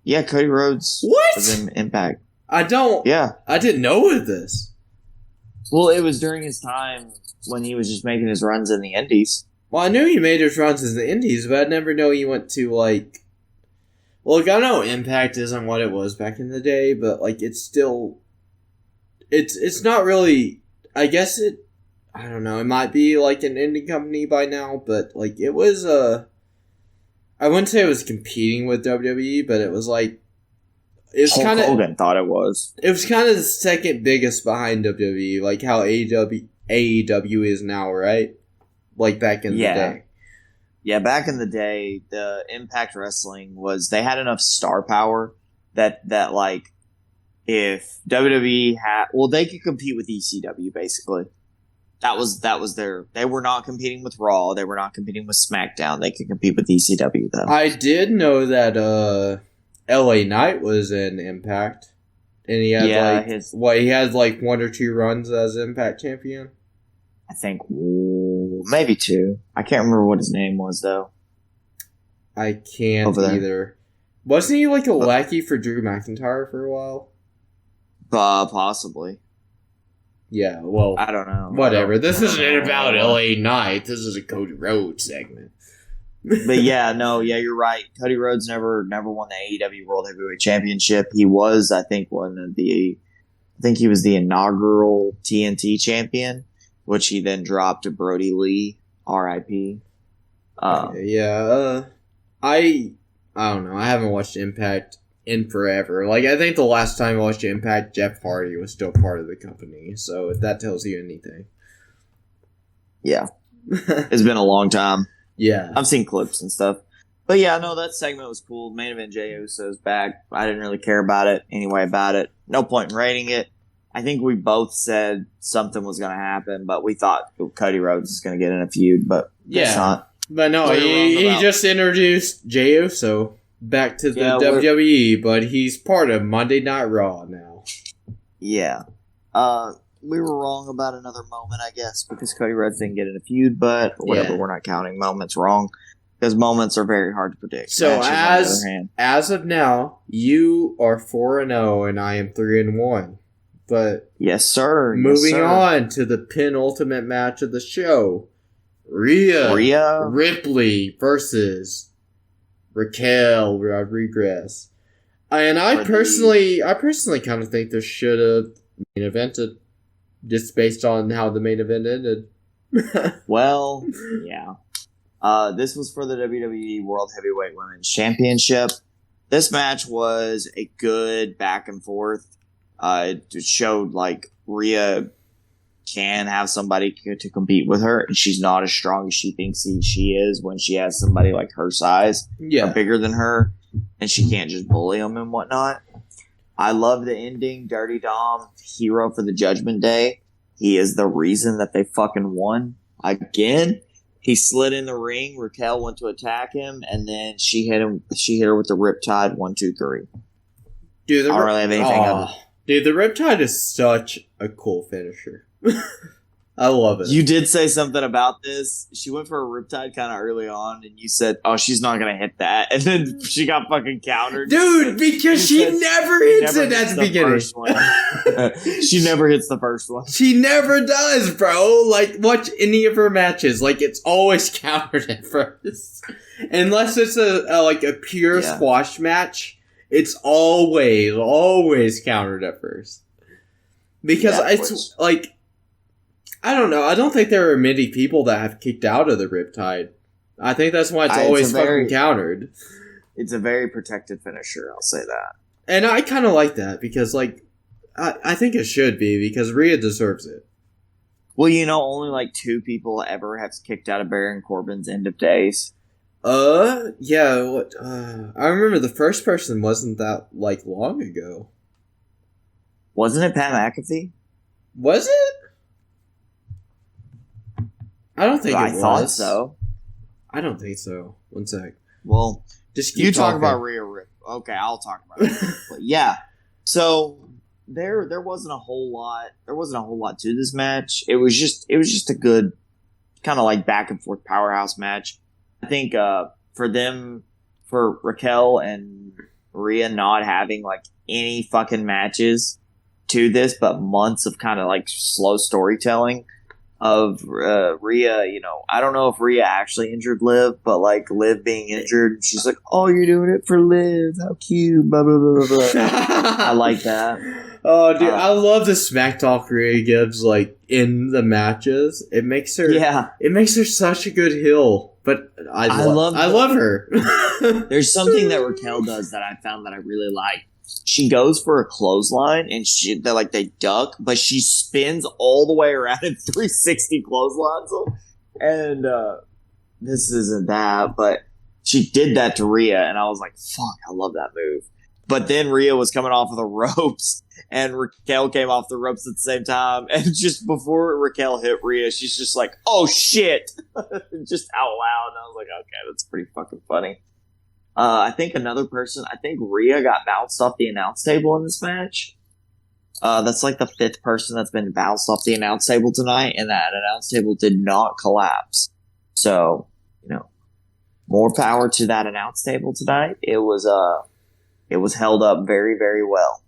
[SPEAKER 1] Yeah, Cody Rhodes
[SPEAKER 2] What?
[SPEAKER 1] was in Impact.
[SPEAKER 2] I didn't know this.
[SPEAKER 1] Well, it was during his time when he was just making his runs in the indies.
[SPEAKER 2] Well, I knew he made his runs in the Indies, but I never know he went to, like... Well, like, I know Impact isn't what it was back in the day, but, like, it's still... It's not really... I guess it... I don't know, it might be, like, an indie company by now, but, like, it was, I wouldn't say it was competing with WWE, but it was, like... It was
[SPEAKER 1] Hulk Hogan thought it was.
[SPEAKER 2] It was kind of the second biggest behind WWE, like how AEW is now, right? Like back in the day.
[SPEAKER 1] Yeah, back in the day, the Impact Wrestling was they had enough star power that like if WWE had they could compete with ECW basically. That was their they were not competing with Raw, they were not competing with SmackDown. They could compete with ECW though.
[SPEAKER 2] I did know that LA Knight was in Impact. And he had he had like 1 or 2 runs as Impact champion.
[SPEAKER 1] I think maybe 2. I can't remember what his name was though.
[SPEAKER 2] I can't either. Wasn't he like a lackey for Drew McIntyre for a while?
[SPEAKER 1] Possibly.
[SPEAKER 2] Yeah, well,
[SPEAKER 1] I don't know.
[SPEAKER 2] Whatever. This isn't about LA Knight. This is a Cody Rhodes segment.
[SPEAKER 1] But you're right. Cody Rhodes never won the AEW World Heavyweight Championship. He was, I think he was the inaugural TNT champion, which he then dropped to Brody Lee, R.I.P.
[SPEAKER 2] I don't know. I haven't watched Impact in forever. Like, I think the last time I watched Impact, Jeff Hardy was still part of the company. So if that tells you anything.
[SPEAKER 1] Yeah. It's been a long time.
[SPEAKER 2] Yeah.
[SPEAKER 1] I've seen clips and stuff. But yeah, no, that segment was cool. Main event Jey Uso's back. I didn't really care about it. No point in rating it. I think we both said something was going to happen, but we thought Cody Rhodes was going to get in a feud, but it's not.
[SPEAKER 2] But no, he just introduced Jey Uso back to the WWE, but he's part of Monday Night Raw now.
[SPEAKER 1] Yeah. We were wrong about another moment, I guess, because Cody Rhodes didn't get in a feud, but whatever, we're not counting moments wrong, because moments are very hard to predict.
[SPEAKER 2] So as of now, you are 4-0, and I am 3-1. But
[SPEAKER 1] yes, sir.
[SPEAKER 2] Moving on to the penultimate match of the show, Rhea Ripley versus Raquel Rodriguez. And I personally kind of think this should have main evented, just based on how the main event ended.
[SPEAKER 1] Well, yeah. This was for the WWE World Heavyweight Women's Championship. This match was a good back and forth. It showed like Rhea can have somebody to compete with her, and she's not as strong as she thinks she is when she has somebody like her size or bigger than her, and she can't just bully them and whatnot. I love the ending. Dirty Dom, hero for the Judgment Day. He is the reason that they fucking won again. He slid in the ring. Raquel went to attack him, and then she hit him. She hit her with the Riptide 1, 2, 3.
[SPEAKER 2] Dude,
[SPEAKER 1] I don't really have anything of it.
[SPEAKER 2] Dude, the Riptide is such a cool finisher. I love it.
[SPEAKER 1] You did say something about this. She went for a Riptide kind of early on, and you said, "Oh, she's not gonna hit that," and then she got fucking countered.
[SPEAKER 2] Dude, because she never hits it at the beginning.
[SPEAKER 1] She never hits the first one.
[SPEAKER 2] She never does, bro. Like, watch any of her matches. Like, it's always countered at first, unless it's a pure squash match. It's always countered at first. Because it's like, I don't know. I don't think there are many people that have kicked out of the Riptide. I think that's why it's
[SPEAKER 1] It's
[SPEAKER 2] always
[SPEAKER 1] a very-
[SPEAKER 2] fucking countered.
[SPEAKER 1] It's a very protected finisher, I'll say that.
[SPEAKER 2] And I kind of like that because, like, I think it should be because Rhea deserves it.
[SPEAKER 1] Well, only like 2 people ever have kicked out of Baron Corbin's End of Days.
[SPEAKER 2] Yeah, what, I remember the first person wasn't that, like, long ago.
[SPEAKER 1] Wasn't it Pat McAfee?
[SPEAKER 2] Was it? I don't think
[SPEAKER 1] I
[SPEAKER 2] it was.
[SPEAKER 1] thought so.
[SPEAKER 2] I don't think so. One sec.
[SPEAKER 1] Well,
[SPEAKER 2] Just keep
[SPEAKER 1] you talk
[SPEAKER 2] talking.
[SPEAKER 1] about Rhea Rip. Okay, I'll talk about it. But yeah. So there wasn't a whole lot. There wasn't a whole lot to this match. It was just a good kind of like back and forth powerhouse match. I think for Raquel and Rhea not having like any fucking matches to this, but months of kind of like slow storytelling of Rhea, I don't know if Rhea actually injured Liv, but like Liv being injured, she's like, "Oh, you're doing it for Liv? How cute!" Blah blah blah blah. I like that.
[SPEAKER 2] Oh, dude, I love the smack talk Rhea gives like in the matches. It makes her, it makes her such a good heel. But I love her.
[SPEAKER 1] There's something that Raquel does that I found that I really like. She goes for a clothesline and they duck, but she spins all the way around in 360 clotheslines them. And this isn't that, but she did that to Rhea, and I was like, fuck, I love that move. But then Rhea was coming off of the ropes, and Raquel came off the ropes at the same time. And just before Raquel hit Rhea, she's just like, "Oh shit!" just out loud. And I was like, okay, that's pretty fucking funny. I think Rhea got bounced off the announce table in this match. That's like the 5th person that's been bounced off the announce table tonight, and that announce table did not collapse. So, more power to that announce table tonight. It was held up very, very well.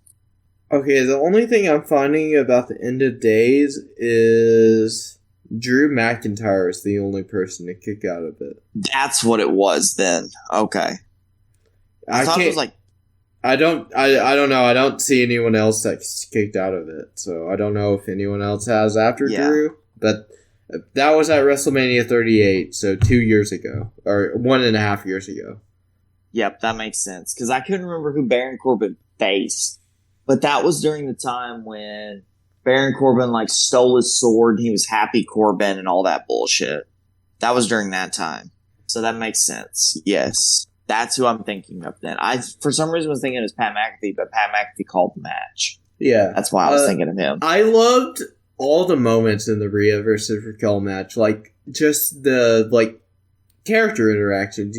[SPEAKER 2] Okay, the only thing I'm finding about the End of Days is Drew McIntyre is the only person to kick out of it.
[SPEAKER 1] That's what it was then. Okay. I thought it was like...
[SPEAKER 2] I don't know. I don't see anyone else that's kicked out of it. So I don't know if anyone else has after Drew. But that was at WrestleMania 38, so 2 years ago. Or 1.5 years ago.
[SPEAKER 1] Yep, that makes sense. Because I couldn't remember who Baron Corbin faced. But that was during the time when Baron Corbin stole his sword. He was Happy Corbin and all that bullshit. That was during that time. So that makes sense. Yes. That's who I'm thinking of then. I, for some reason, was thinking it was Pat McAfee, but Pat McAfee called the match.
[SPEAKER 2] Yeah.
[SPEAKER 1] That's why I was thinking of him.
[SPEAKER 2] I loved all the moments in the Rhea versus Raquel match. Just the, character interactions,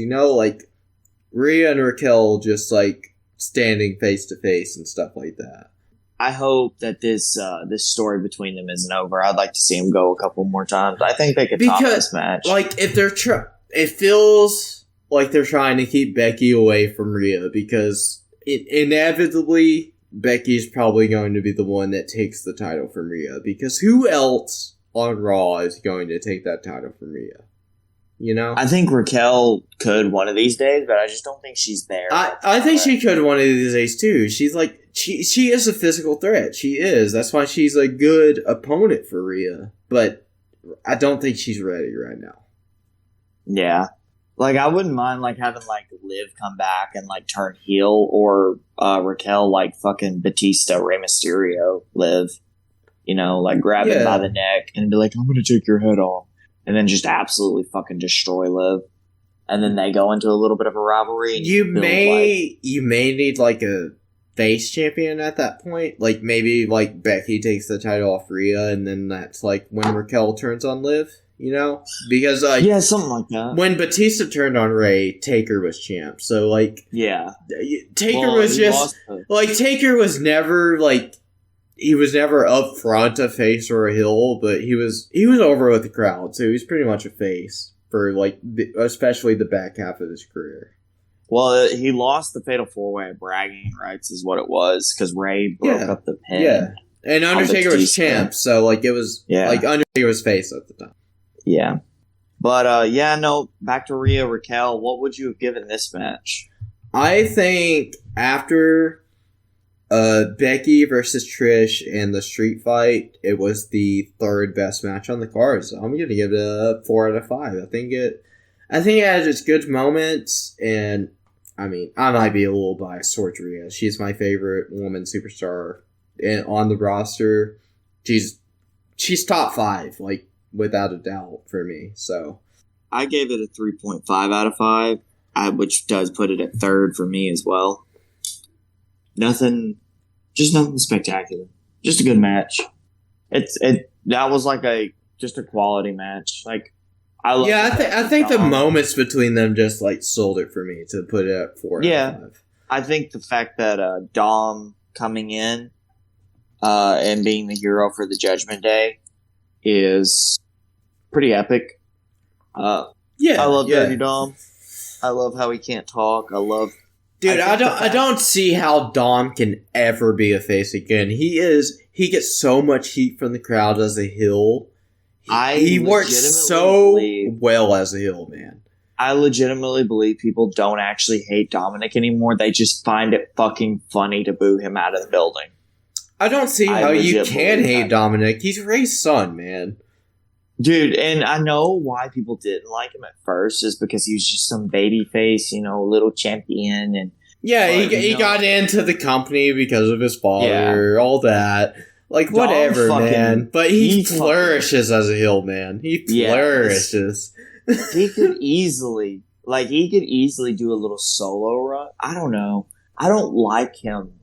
[SPEAKER 2] Rhea and Raquel just, standing face to face and stuff like that.
[SPEAKER 1] I hope that this story between them isn't over. I'd like to see them go a couple more times. I think they could top this match.
[SPEAKER 2] If they're it feels like they're trying to keep Becky away from Rhea because inevitably Becky's probably going to be the one that takes the title from Rhea because who else on Raw is going to take that title from Rhea?
[SPEAKER 1] I think Raquel could one of these days, but I just don't think she's there.
[SPEAKER 2] I think she could one of these days too. She's she is a physical threat. She is. That's why she's a good opponent for Rhea. But I don't think she's ready right now.
[SPEAKER 1] Yeah. I wouldn't mind having Liv come back and turn heel, or Raquel fucking Batista, Rey Mysterio, Liv. Grab him by the neck and be like, "I'm gonna take your head off." And then just absolutely fucking destroy Liv. And then they go into a little bit of a rivalry. And
[SPEAKER 2] you may need a face champion at that point. Maybe Becky takes the title off Rhea, and then that's when Raquel turns on Liv. Because
[SPEAKER 1] yeah, something like that.
[SPEAKER 2] When Batista turned on Rey, Taker was champ. So
[SPEAKER 1] yeah,
[SPEAKER 2] Taker was just Taker was never he was never up front a face or a heel, but he was over with the crowd, so he was pretty much a face for especially the back half of his career.
[SPEAKER 1] Well, he lost the Fatal 4-Way bragging rights, is what it was, because Rey broke up the pin.
[SPEAKER 2] Yeah, and Undertaker was champ, so it was Undertaker was face at the time.
[SPEAKER 1] Yeah, but back to Rhea Raquel. What would you have given this match?
[SPEAKER 2] I think after Becky versus Trish and the street fight, it was the 3rd best match on the card. So I'm gonna give it a 4 out of 5. I think it has its good moments, and I mean, I might be a little biased towards Rhea. She's my favorite woman superstar on the roster. She's top 5, like, without a doubt for me, so.
[SPEAKER 1] I gave it a 3.5 out of 5, which does put it at 3rd for me as well. Nothing spectacular. Just a good match. That was like just a quality match. Like,
[SPEAKER 2] I think the moments between them just like sold it for me to put it at 4 out of 5.
[SPEAKER 1] I think the fact that Dom coming in and being the hero for the Judgment Day is pretty epic. I love Dirty Dom. I love how he can't talk.
[SPEAKER 2] Dude, I don't see how Dom can ever be a face again. He gets so much heat from the crowd as a heel. He works so well as a heel, man.
[SPEAKER 1] I legitimately believe people don't actually hate Dominic anymore. They just find it fucking funny to boo him out of the building.
[SPEAKER 2] I don't see how you can hate Dominic. He's Ray's son, man.
[SPEAKER 1] Dude, and I know why people didn't like him at first is because he was just some baby face, little champion. And
[SPEAKER 2] he got into the company because of his father, all that. Like, whatever, man. But he flourishes as a heel, man. He flourishes.
[SPEAKER 1] He could easily do a little solo run. I don't know. I don't like him.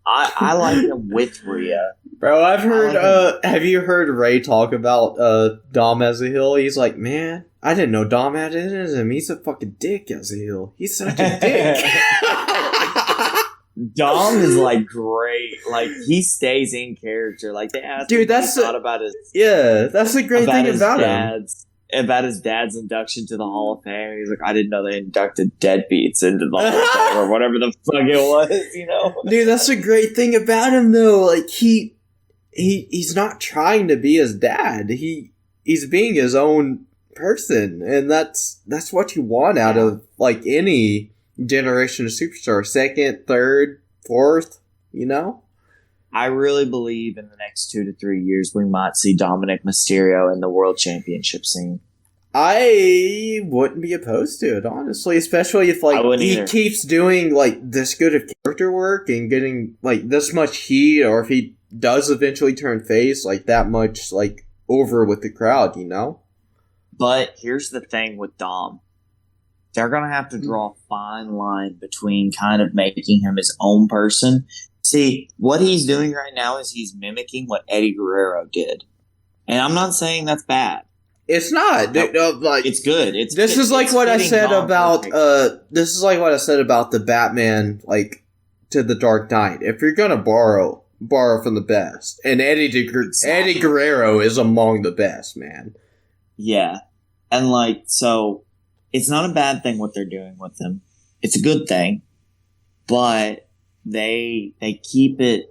[SPEAKER 1] I like him with Rhea.
[SPEAKER 2] Bro, I've heard, have you heard Ray talk about Dom as a heel? He's like, man, I didn't know Dom had it in him. He's a fucking dick as a heel. He's such a dick.
[SPEAKER 1] Dom is like great. Like he stays in character. Like they asked him what he thought about his
[SPEAKER 2] that's the great thing about him.
[SPEAKER 1] About his dad's induction to the Hall of Fame. He's like, I didn't know they inducted deadbeats into the Hall of Fame or whatever the fuck it was,
[SPEAKER 2] Dude, that's the great thing about him though. Like he's not trying to be his dad. He's being his own person, and that's what you want out of like any generation of superstar. 2nd, 3rd, 4th, I
[SPEAKER 1] really believe in the next 2 to 3 years we might see Dominic Mysterio in the World Championship scene.
[SPEAKER 2] I wouldn't be opposed to it, honestly, especially if he keeps doing like this good of character work and getting like this much heat, or if he does eventually turn face, like that much like over with the crowd, But
[SPEAKER 1] here's the thing with Dom. They're going to have to draw a fine line between kind of making him his own person. See, what he's doing right now is he's mimicking what Eddie Guerrero did. And I'm not saying that's bad.
[SPEAKER 2] It's not.
[SPEAKER 1] It's good.
[SPEAKER 2] This is like what I said about the Batman, like, to the Dark Knight. If you're going to borrow from the best. And Eddie Guerrero is among the best, man.
[SPEAKER 1] Yeah. And like, so it's not a bad thing what they're doing with him. It's a good thing. But they keep it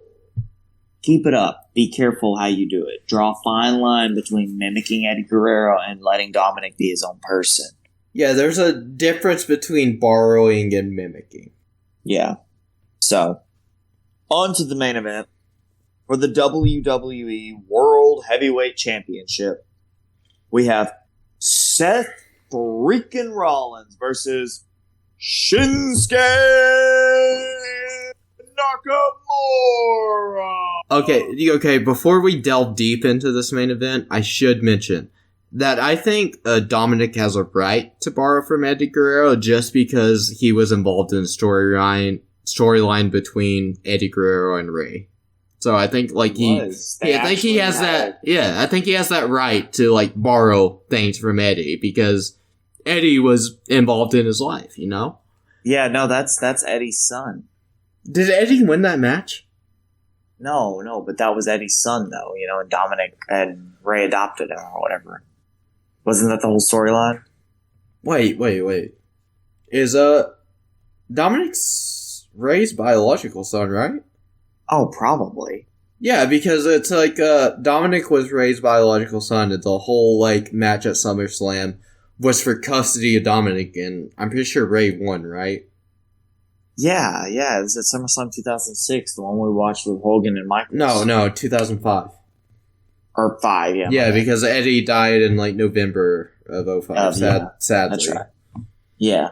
[SPEAKER 1] up. Be careful how you do it. Draw a fine line between mimicking Eddie Guerrero and letting Dominic be his own person.
[SPEAKER 2] Yeah, there's a difference between borrowing and mimicking.
[SPEAKER 1] Yeah. So, on to the main event. For the WWE World Heavyweight Championship, we have Seth freaking Rollins versus Shinsuke Nakamura.
[SPEAKER 2] Okay, before we delve deep into this main event, I should mention that I think Dominic has a right to borrow from Eddie Guerrero just because he was involved in the storyline between Eddie Guerrero and Ray. So I think I think he has that right to like borrow things from Eddie because Eddie was involved in his life,
[SPEAKER 1] Yeah, no, that's Eddie's son.
[SPEAKER 2] Did Eddie win that match?
[SPEAKER 1] No, but that was Eddie's son, though, and Dominic and Ray adopted him or whatever. Wasn't that the whole storyline?
[SPEAKER 2] Wait. Is Dominic's Ray's biological son, right?
[SPEAKER 1] Oh, probably.
[SPEAKER 2] Yeah, because it's like Dominic was Ray's biological son, and the whole like match at SummerSlam was for custody of Dominic, and I'm pretty sure Ray won, right?
[SPEAKER 1] Yeah, it was at SummerSlam 2006, the one we watched with Hogan and Michaels.
[SPEAKER 2] No, 2005.
[SPEAKER 1] Or 5, yeah.
[SPEAKER 2] Yeah, because Eddie died in like November of 05, sadly.
[SPEAKER 1] That's right. Yeah.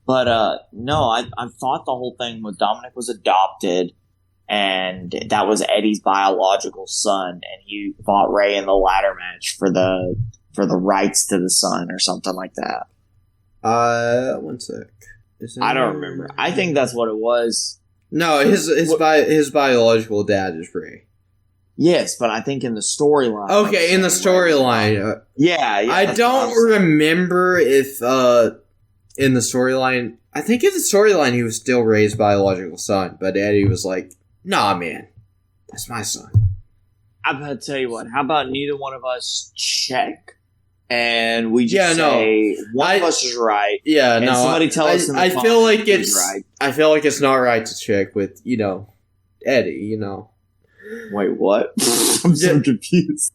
[SPEAKER 1] But, no, I thought the whole thing with Dominic was adopted, and that was Eddie's biological son, and he fought Ray in the ladder match for the rights to the son or something like that.
[SPEAKER 2] 1 sec.
[SPEAKER 1] I don't remember. I think that's what it was.
[SPEAKER 2] No, his biological dad is Ray.
[SPEAKER 1] Yes, but I think in the storyline.
[SPEAKER 2] Okay, in the storyline.
[SPEAKER 1] Yeah.
[SPEAKER 2] I don't remember if in the storyline. I think in the storyline he was still Ray's biological son, but Eddie was like, "Nah, man, that's my son."
[SPEAKER 1] I'm gonna tell you what. How about neither one of us check, and we just say one of us is right.
[SPEAKER 2] Yeah,
[SPEAKER 1] and
[SPEAKER 2] no.
[SPEAKER 1] Somebody tell us.
[SPEAKER 2] I feel like it's right. I feel like it's not right to check with Eddie.
[SPEAKER 1] Wait, what? I'm so confused.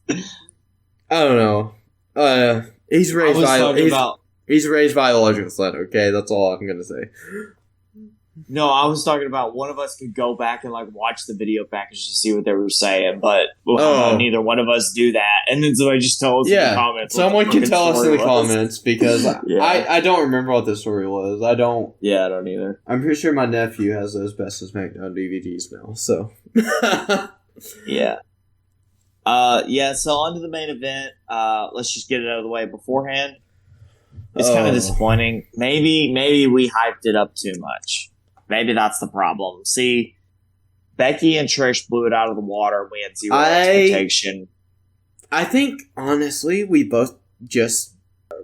[SPEAKER 2] I don't know. He's Ray's biological son. Okay, that's all I'm gonna say.
[SPEAKER 1] No, I was talking about one of us could go back and watch the video package to see what they were saying, but neither one of us do that, and then somebody just tell us in the comments.
[SPEAKER 2] Someone can tell us in the comments because I don't remember what the story was. I don't.
[SPEAKER 1] Yeah, I don't either.
[SPEAKER 2] I'm pretty sure my nephew has those Best of SmackDown DVDs now. So.
[SPEAKER 1] Yeah. So on to the main event. Let's just get it out of the way beforehand. It's kind of disappointing. Maybe we hyped it up too much. Maybe that's the problem. See, Becky and Trish blew it out of the water. We had zero expectation.
[SPEAKER 2] I think, honestly, we both just,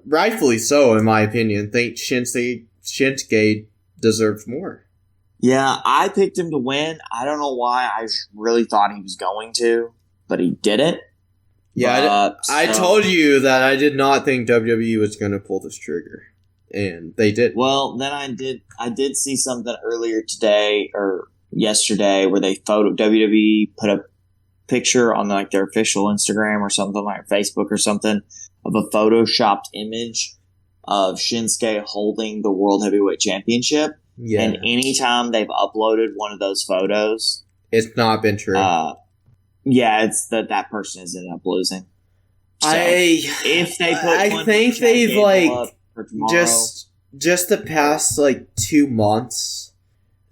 [SPEAKER 2] rightfully so, in my opinion, think Shinsuke deserves more.
[SPEAKER 1] Yeah, I picked him to win. I don't know why. I really thought he was going to, but he didn't.
[SPEAKER 2] Yeah, I told you that I did not think WWE was going to pull this trigger, and they did.
[SPEAKER 1] Well, then I did see something earlier today or yesterday where WWE put a picture on their official Instagram or something, like Facebook or something, of a photoshopped image of Shinsuke holding the World Heavyweight Championship. Yeah. And anytime they've uploaded one of those photos,
[SPEAKER 2] it's not been true.
[SPEAKER 1] It's that person has ended up losing. So if they put
[SPEAKER 2] I think they've just the past 2 months,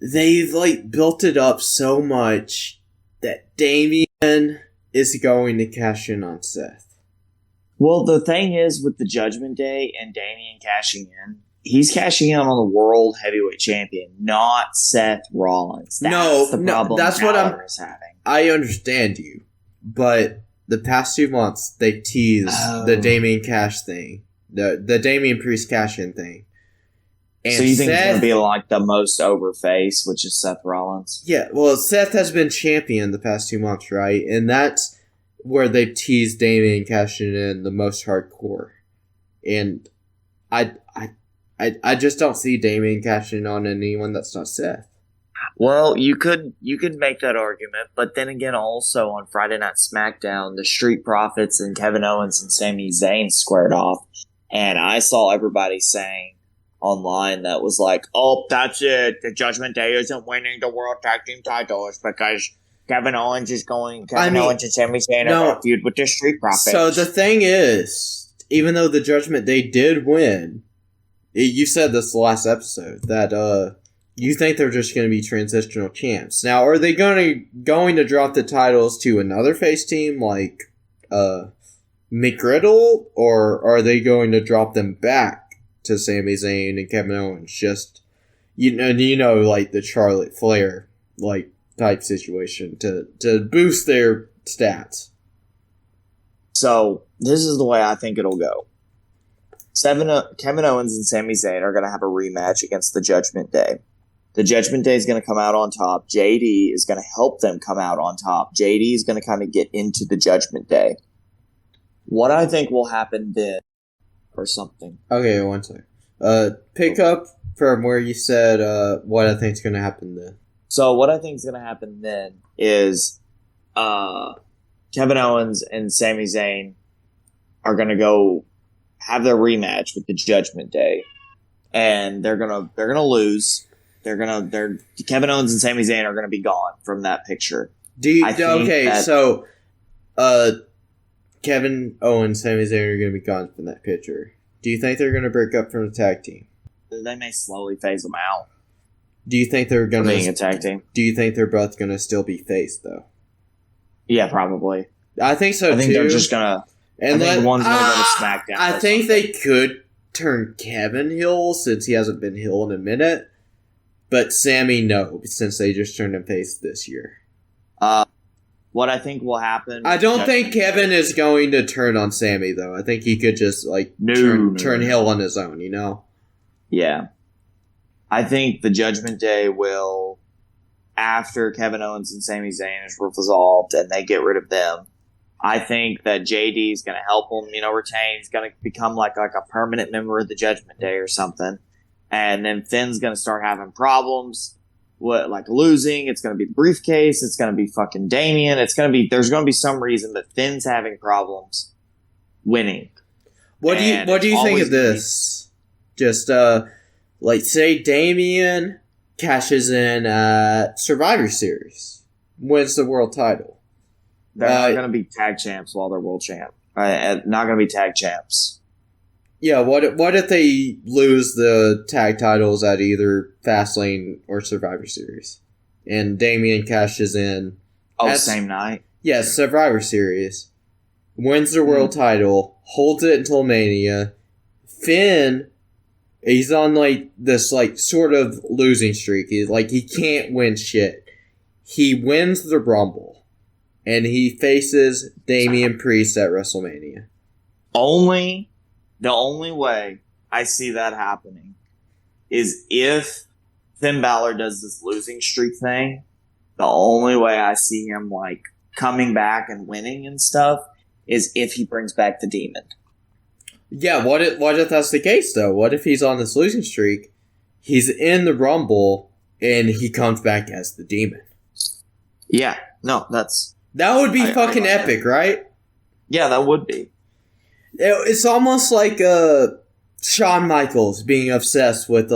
[SPEAKER 2] they've built it up so much that Damian is going to cash in on Seth.
[SPEAKER 1] Well, the thing is with the Judgment Day and Damian cashing in, he's cashing in on the World Heavyweight Champion, not Seth Rollins. That's the problem.
[SPEAKER 2] That's what I'm having. I understand you, but the past 2 months they've teased the Damian Cash thing, the Damian Priest cash-in thing. And
[SPEAKER 1] so you think it's going to be the most over face, which is Seth Rollins?
[SPEAKER 2] Yeah, well, Seth has been champion the past 2 months, right? And that's where they've teased Damian cashing in the most hardcore. And I just don't see Damian cashing on anyone that's not Seth.
[SPEAKER 1] Well, you could make that argument, but then again, also on Friday Night SmackDown, the Street Profits and Kevin Owens and Sami Zayn squared off, and I saw everybody saying online that was "Oh, that's it. The Judgment Day isn't winning the World Tag Team titles because Kevin Owens and Sami Zayn are feud with the Street Profits."
[SPEAKER 2] So the thing is, even though the Judgment Day did win, you said this the last episode that you think they're just going to be transitional champs. Now, are they going to drop the titles to another face team like McGriddle, or are they going to drop them back to Sami Zayn and Kevin Owens? Just the Charlotte Flair type situation to boost their stats.
[SPEAKER 1] So this is the way I think it'll go. Kevin Owens and Sami Zayn are going to have a rematch against the Judgment Day. The Judgment Day is going to come out on top. JD is going to help them come out on top. JD is going to kind of get into the Judgment Day. What I think will happen then, or something.
[SPEAKER 2] Okay, 1 second. Pick up from where you said what I think is going to happen then.
[SPEAKER 1] So what I think is going to happen then is Kevin Owens and Sami Zayn are going to go have their rematch with the Judgment Day, and they're gonna lose. Kevin Owens and Sami Zayn are gonna be gone from that picture.
[SPEAKER 2] So Kevin Owens, Sami Zayn are gonna be gone from that picture. Do you think they're going to break up from the tag team?
[SPEAKER 1] They may slowly phase them out.
[SPEAKER 2] Do you think they're going to
[SPEAKER 1] being a tag team?
[SPEAKER 2] Do you think they're both going to still be faced though?
[SPEAKER 1] Yeah, probably.
[SPEAKER 2] I think so too.
[SPEAKER 1] I think they're just gonna.
[SPEAKER 2] And
[SPEAKER 1] I think one's gonna go to SmackDown.
[SPEAKER 2] I think they could turn Kevin heel since he hasn't been heel in a minute. But Sami, no, since they just turned him face this year.
[SPEAKER 1] What I think will happen...
[SPEAKER 2] I don't think Kevin is going to turn on Sami, though. I think he could just, turn heel on his own, you know?
[SPEAKER 1] Yeah. I think the Judgment Day will, after Kevin Owens and Sami Zayn is resolved and they get rid of them, I think that JD is going to help him, retain. He's going to become like a permanent member of the Judgment Day or something. And then Finn's going to start having problems. Losing, it's going to be the briefcase, it's going to be fucking Damien, there's going to be some reason that Finn's having problems winning.
[SPEAKER 2] What do you think of this? Just, say Damien cashes in Survivor Series, wins the world title.
[SPEAKER 1] They're not going to be tag champs while they're world champ. Not going to be tag champs.
[SPEAKER 2] Yeah, what if they lose the tag titles at either Fastlane or Survivor Series? And Damien cashes in...
[SPEAKER 1] same night?
[SPEAKER 2] Yes, Survivor Series. Wins the world title, holds it until Mania. Finn, he's on, this, sort of losing streak. He can't win shit. He wins the Rumble. And he faces Damian Priest at WrestleMania.
[SPEAKER 1] The only way I see that happening is if Finn Balor does this losing streak thing. The only way I see him coming back and winning and stuff is if he brings back the Demon.
[SPEAKER 2] Yeah, what if that's the case though? What if he's on this losing streak, he's in the Rumble, and he comes back as the Demon?
[SPEAKER 1] Yeah, no,
[SPEAKER 2] that would be fucking epic, right?
[SPEAKER 1] Yeah, that would be.
[SPEAKER 2] It's almost like Shawn Michaels being obsessed with,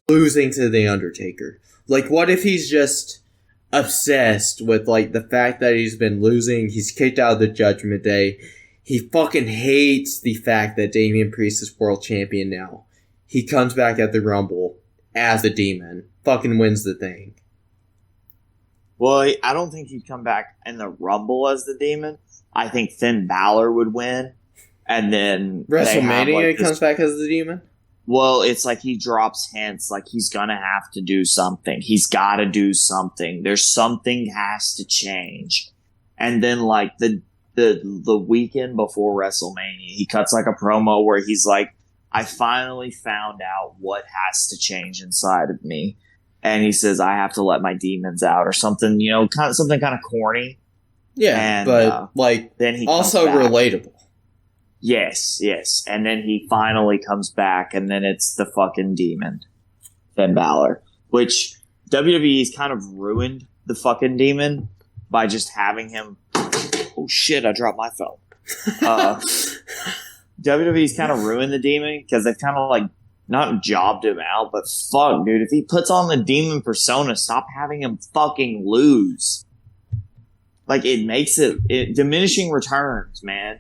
[SPEAKER 2] losing to The Undertaker. What if he's just obsessed with, the fact that he's been losing, he's kicked out of the Judgment Day, he fucking hates the fact that Damian Priest is world champion now. He comes back at the Rumble as the Demon, fucking wins the thing.
[SPEAKER 1] Well, I don't think he'd come back in the Rumble as the Demon. I think Finn Balor would win. And then
[SPEAKER 2] WrestleMania comes back as the Demon?
[SPEAKER 1] Well, it's he drops hints, he's gonna have to do something. He's gotta do something. There's something has to change. And then the weekend before WrestleMania, he cuts a promo where he's I finally found out what has to change inside of me. And he says, I have to let my demons out or something, something kind of corny.
[SPEAKER 2] Yeah, and, but then he also relatable.
[SPEAKER 1] Yes. And then he finally comes back, and then it's the fucking Demon, Finn Balor. Which WWE's kind of ruined the fucking Demon by just having him... Oh shit, I dropped my phone. WWE's kind of ruined the Demon, because they've kind of not jobbed him out, but fuck, dude, if he puts on the Demon persona, stop having him fucking lose. It makes it diminishing returns, man.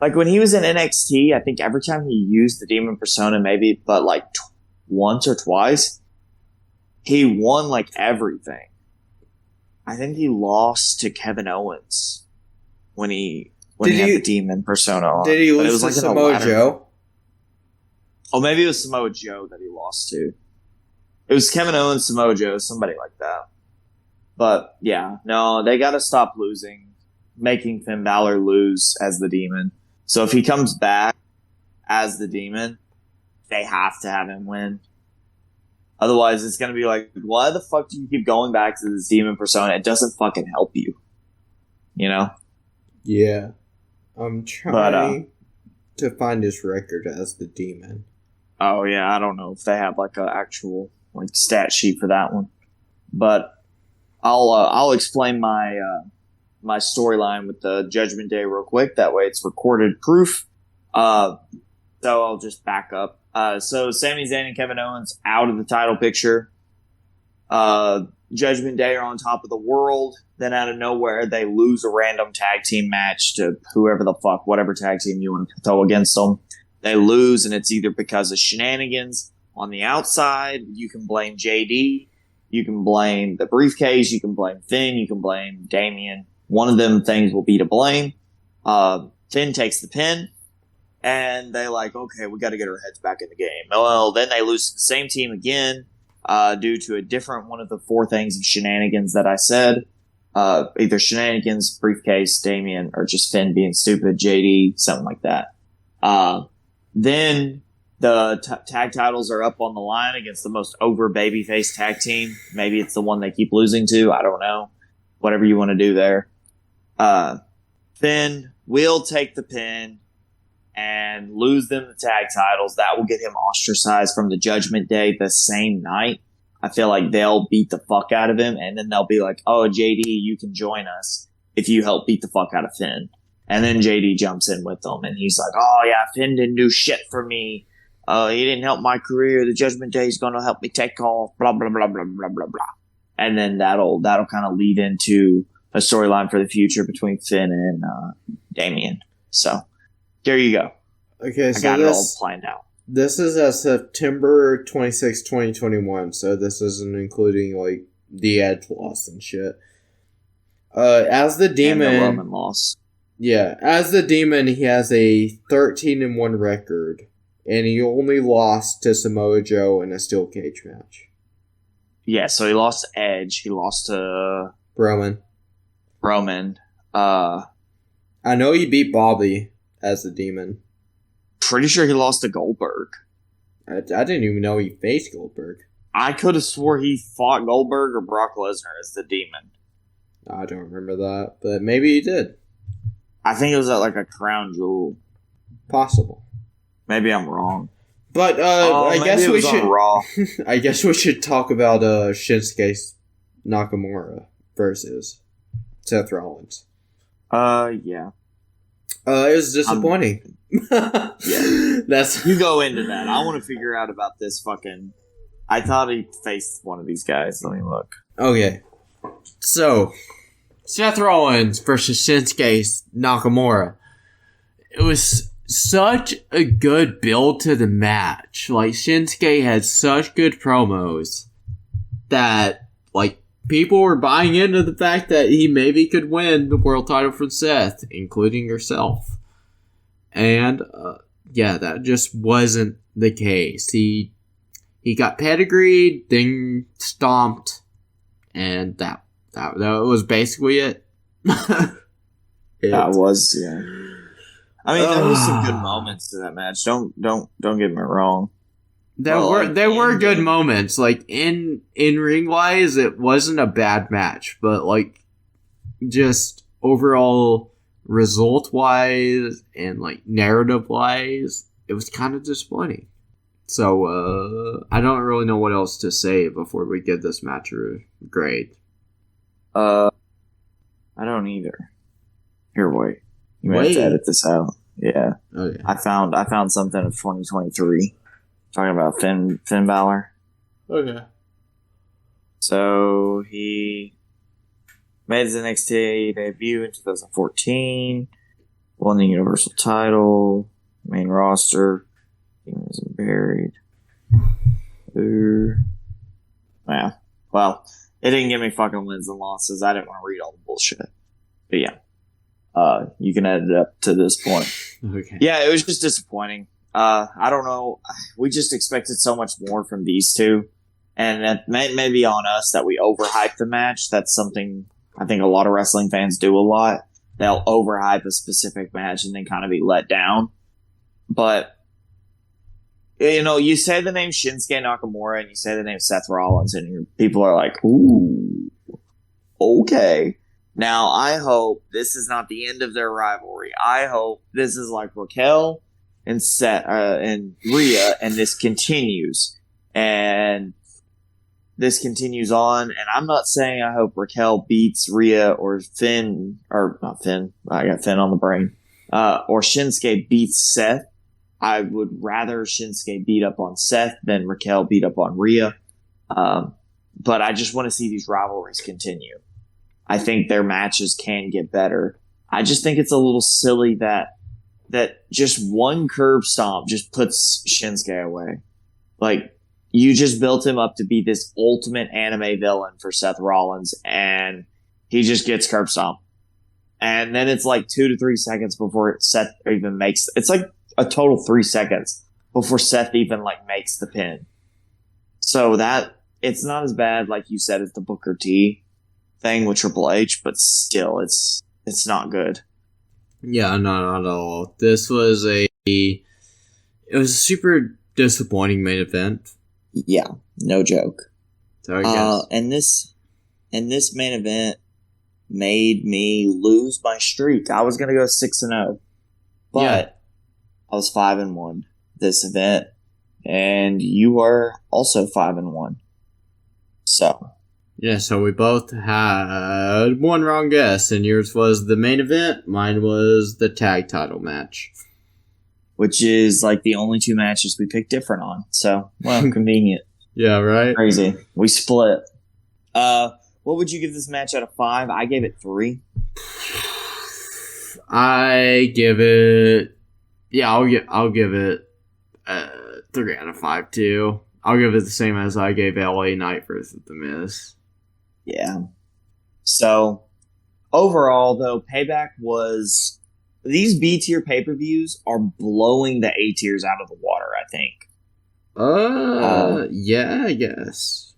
[SPEAKER 1] When he was in NXT, I think every time he used the Demon persona, maybe, but once or twice, he won everything. I think he lost to Kevin Owens when he had the Demon persona on.
[SPEAKER 2] Did he lose to Samoa Joe?
[SPEAKER 1] Oh, maybe it was Samoa Joe that he lost to. It was Kevin Owens, Samoa Joe, somebody like that. But yeah, no, they got to stop making Finn Balor lose as the Demon. So if he comes back as the Demon, they have to have him win. Otherwise, it's going to be why the fuck do you keep going back to this Demon persona? It doesn't fucking help you.
[SPEAKER 2] Yeah. I'm trying to find his record as the Demon.
[SPEAKER 1] Oh, yeah, I don't know if they have an actual stat sheet for that one. But I'll explain my storyline with the Judgment Day real quick. That way it's recorded proof. So I'll just back up. So Sami Zayn and Kevin Owens out of the title picture. Judgment Day are on top of the world. Then out of nowhere, they lose a random tag team match to whoever the fuck, whatever tag team you want to throw against them. they lose, and it's either because of shenanigans on the outside. You can blame JD. You can blame the briefcase. You can blame Finn. You can blame Damian. One of them things will be to blame. Finn takes the pin, and they like, okay, we got to get our heads back in the game. Well, then they lose to the same team again due to a different one of the 4 things of shenanigans that I said. Either shenanigans, briefcase, Damian, or just Finn being stupid, JD, something like that. Then the tag titles are up on the line against the most over babyface tag team. Maybe it's the one they keep losing to. I don't know. Whatever you want to do there. Finn will take the pin and lose them the tag titles. That will get him ostracized from the Judgment Day the same night. I feel like they'll beat the fuck out of him, and then they'll be like, oh, JD, you can join us if you help beat the fuck out of Finn. And then JD jumps in with them, and he's like, oh, yeah, Finn didn't do shit for me. He didn't help my career. The Judgment Day is going to help me take off, blah, blah, blah, blah, blah, blah, blah. And then that'll kind of lead into a storyline for the future between Finn and Damian. So, there you go.
[SPEAKER 2] Okay, so
[SPEAKER 1] I got it all planned out.
[SPEAKER 2] This is September 26, 2021, so this isn't including, like, the Edge loss and shit. As the Demon...
[SPEAKER 1] And the Roman loss.
[SPEAKER 2] Yeah, as the Demon, he has a 13-1 record, and he only lost to Samoa Joe in a steel cage match.
[SPEAKER 1] Yeah, so he lost to Edge. He lost to...
[SPEAKER 2] Roman. I know he beat Bobby as the Demon.
[SPEAKER 1] Pretty sure he lost to Goldberg.
[SPEAKER 2] I didn't even know he faced Goldberg.
[SPEAKER 1] I could have swore he fought Goldberg or Brock Lesnar as the Demon.
[SPEAKER 2] I don't remember that, but maybe he did.
[SPEAKER 1] I think it was at like a Crown Jewel.
[SPEAKER 2] Possible.
[SPEAKER 1] Maybe I'm wrong.
[SPEAKER 2] But I guess we should.
[SPEAKER 1] Raw.
[SPEAKER 2] I guess we should talk about Shinsuke Nakamura versus Seth Rollins.
[SPEAKER 1] Yeah.
[SPEAKER 2] It was disappointing.
[SPEAKER 1] Yeah.
[SPEAKER 2] That's
[SPEAKER 1] You go into that. I want to figure out about this fucking... I thought he faced one of these guys. Let me look.
[SPEAKER 2] Okay. So, Seth Rollins versus Shinsuke Nakamura. It was such a good build to the match. Like, Shinsuke had such good promos that, like, people were buying into the fact that he maybe could win the world title from Seth, including yourself. And, yeah, that just wasn't the case. He got pedigreed, then stomped, and that was basically it.
[SPEAKER 1] That was, yeah. I mean, there was some good moments to that match. Don't get me wrong.
[SPEAKER 2] There were good moments. Like in ring wise, it wasn't a bad match, but like just overall result wise and like narrative wise, it was kind of disappointing. So I don't really know what else to say before we give this match a grade.
[SPEAKER 1] I don't either. Here, wait. You might have to edit this out. Yeah.
[SPEAKER 2] Okay.
[SPEAKER 1] I found something of 2023. Talking about Finn Balor.
[SPEAKER 2] Okay.
[SPEAKER 1] So he made his NXT debut in 2014. Won the Universal title. Main roster. He was buried. Yeah. Well, it didn't give me fucking wins and losses. I didn't want to read all the bullshit. But yeah. You can edit it up to this point.
[SPEAKER 2] Okay.
[SPEAKER 1] Yeah, it was just disappointing. I don't know. We just expected so much more from these two. And it may be on us that we overhype the match. That's something I think a lot of wrestling fans do a lot. They'll overhype a specific match and then kind of be let down. But, you know, you say the name Shinsuke Nakamura and you say the name Seth Rollins and people are like, ooh, okay. Now, I hope this is not the end of their rivalry. I hope this is like Raquel and Seth and Rhea, and this continues. And this continues on. And I'm not saying I hope Raquel beats Rhea or Finn, or not Finn. I got Finn on the brain. Or Shinsuke beats Seth. I would rather Shinsuke beat up on Seth than Raquel beat up on Rhea. But I just want to see these rivalries continue. I think their matches can get better. I just think it's a little silly that that just one curb stomp just puts Shinsuke away. Like, you just built him up to be this ultimate anime villain for Seth Rollins, and he just gets curb stomp. And then it's like 2 to 3 seconds before Seth even makes... It's like a total 3 seconds before Seth even, like, makes the pin. So that... It's not as bad, like you said, as the Booker T thing with Triple H, but still, it's not good.
[SPEAKER 2] Yeah, not at all. This was it was a super disappointing main event.
[SPEAKER 1] Yeah, no joke.
[SPEAKER 2] So I guess.
[SPEAKER 1] And this main event made me lose my streak. I was gonna go 6-0, but I was 5-1 this event, and you were also 5-1. So
[SPEAKER 2] yeah, so we both had one wrong guess, and yours was the main event. Mine was the tag title match,
[SPEAKER 1] which is like the only 2 matches we picked different on. So, well, convenient.
[SPEAKER 2] Yeah, right?
[SPEAKER 1] Crazy. We split. What would you give this match out of 5? I gave it 3.
[SPEAKER 2] I give it... Yeah, I'll give it 3 out of 5, too. I'll give it the same as I gave LA Knight versus The Miz.
[SPEAKER 1] Yeah. So, overall, though, Payback was... These B-tier pay-per-views are blowing the A-tiers out of the water, I think.
[SPEAKER 2] Yeah, I guess.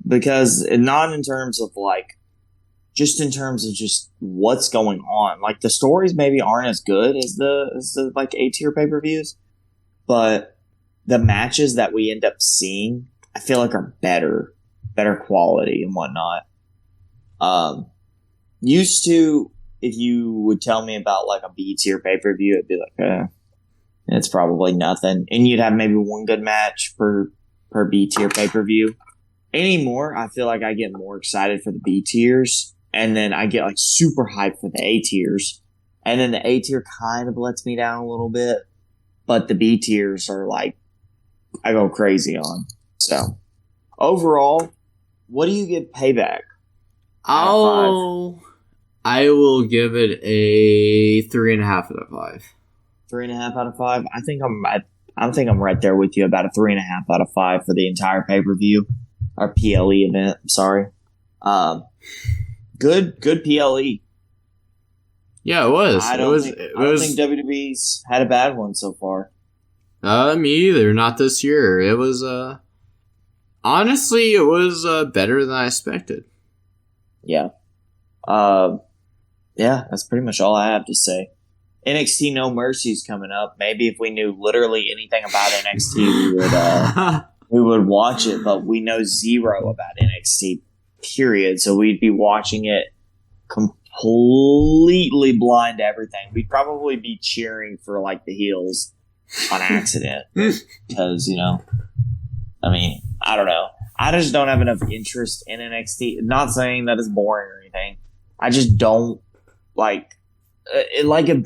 [SPEAKER 1] Because, not in terms of, like... Just in terms of just what's going on. Like, the stories maybe aren't as good as the like, A-tier pay-per-views. But the matches that we end up seeing, I feel like are better quality and whatnot. Used to, if you would tell me about like a B tier pay per view, I'd be like, it's probably nothing, and you'd have maybe one good match per B tier pay per view. Anymore, I feel like I get more excited for the B tiers, and then I get like super hyped for the A tiers, and then the A tier kind of lets me down a little bit, but the B tiers are like I go crazy on. So overall, what do you give Payback?
[SPEAKER 2] I will give it a 3.5 out of 5.
[SPEAKER 1] 3.5 out of 5. I think I'm right there with you, about a 3.5 out of 5 for the entire pay-per-view or PLE event. I'm sorry. Good PLE.
[SPEAKER 2] Yeah, it was.
[SPEAKER 1] I don't think WWE's had a bad one so far.
[SPEAKER 2] Me either. Not this year. It was honestly, it was better than I expected.
[SPEAKER 1] Yeah. Yeah, that's pretty much all I have to say. NXT No Mercy's coming up. Maybe if we knew literally anything about NXT, we would watch it, but we know zero about NXT, period. So we'd be watching it completely blind to everything. We'd probably be cheering for like the heels on accident because, I mean, I don't know. I just don't have enough interest in NXT. Not saying that it's boring or anything. I just don't like if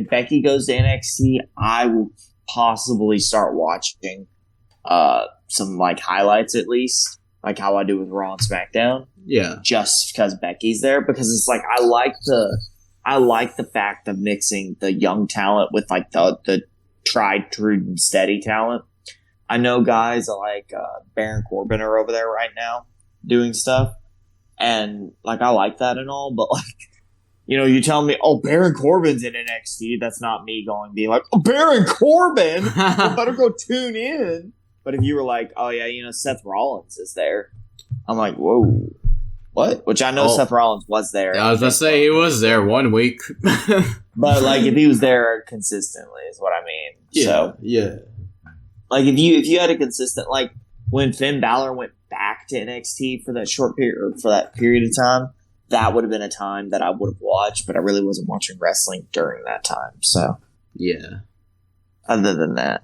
[SPEAKER 1] Becky goes to NXT, I will possibly start watching some like highlights at least, like how I do with Raw and SmackDown.
[SPEAKER 2] Yeah. Just
[SPEAKER 1] because Becky's there, because it's like I like the fact of mixing the young talent with like the tried, true, and steady talent. I know guys like Baron Corbin are over there right now doing stuff, and like I like that and all, but like you tell me, oh, Baron Corbin's in NXT, that's not me going being like, oh, Baron Corbin, I better go tune in. But if you were like, oh yeah, Seth Rollins is there, I'm like, whoa, what? Which I know Seth Rollins was there.
[SPEAKER 2] Yeah, I was gonna say he was there 1 week,
[SPEAKER 1] but like if he was there consistently is what I mean.
[SPEAKER 2] Yeah,
[SPEAKER 1] so
[SPEAKER 2] yeah.
[SPEAKER 1] Like if you had a consistent, like when Finn Balor went back to NXT for that short period, or for that period of time, that would have been a time that I would have watched, but I really wasn't watching wrestling during that time. So
[SPEAKER 2] yeah.
[SPEAKER 1] Other than that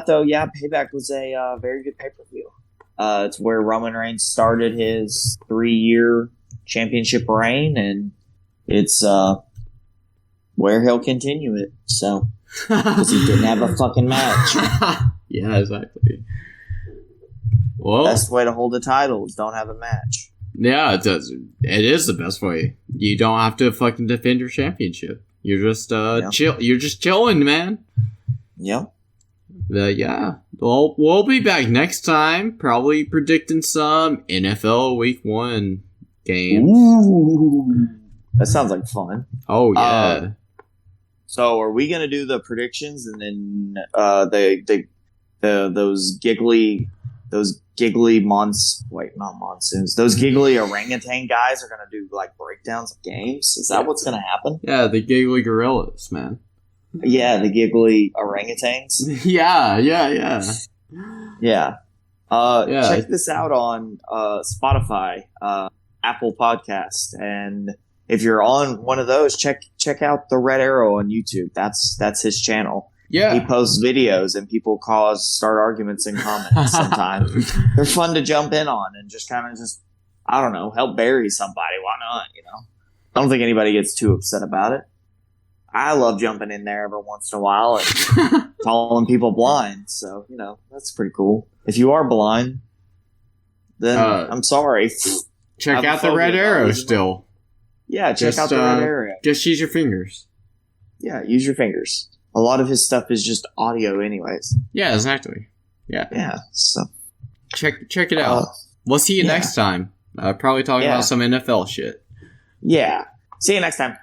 [SPEAKER 1] though, yeah, Payback was a very good pay-per-view. It's where Roman Reigns started his 3-year championship reign, and it's where he'll continue it. So. Because he didn't have a fucking match.
[SPEAKER 2] Yeah, exactly. Well,
[SPEAKER 1] best way to hold the title is don't have a match.
[SPEAKER 2] Yeah, it does. It is the best way. You don't have to fucking defend your championship. You're just chill. You're just chilling, man.
[SPEAKER 1] Yep.
[SPEAKER 2] Yeah. Well, we'll be back next time, probably predicting some NFL Week 1 games.
[SPEAKER 1] Ooh, that sounds like fun.
[SPEAKER 2] Oh yeah.
[SPEAKER 1] So are we gonna do the predictions and then those giggly those giggly orangutan guys are gonna do like breakdowns of games? Is that what's gonna happen?
[SPEAKER 2] Yeah, the giggly gorillas, man.
[SPEAKER 1] Yeah, the giggly orangutans.
[SPEAKER 2] Yeah.
[SPEAKER 1] Yeah. Check this out on Spotify, Apple Podcast, and if you're on one of those, check out the Red Arrow on YouTube. That's his channel.
[SPEAKER 2] Yeah.
[SPEAKER 1] He posts videos and people start arguments in comments sometimes. They're fun to jump in on and just kind of I don't know, help bury somebody. Why not, I don't think anybody gets too upset about it. I love jumping in there every once in a while and calling people blind. So, that's pretty cool. If you are blind, then I'm sorry.
[SPEAKER 2] Check out the Red Arrow still.
[SPEAKER 1] Yeah, check out the Red Arrow.
[SPEAKER 2] Just use your fingers.
[SPEAKER 1] Yeah, use your fingers. A lot of his stuff is just audio anyways.
[SPEAKER 2] Yeah, exactly. Yeah.
[SPEAKER 1] Yeah, so.
[SPEAKER 2] Check it out. We'll see you next time. Probably talking about some NFL shit.
[SPEAKER 1] Yeah. See you next time.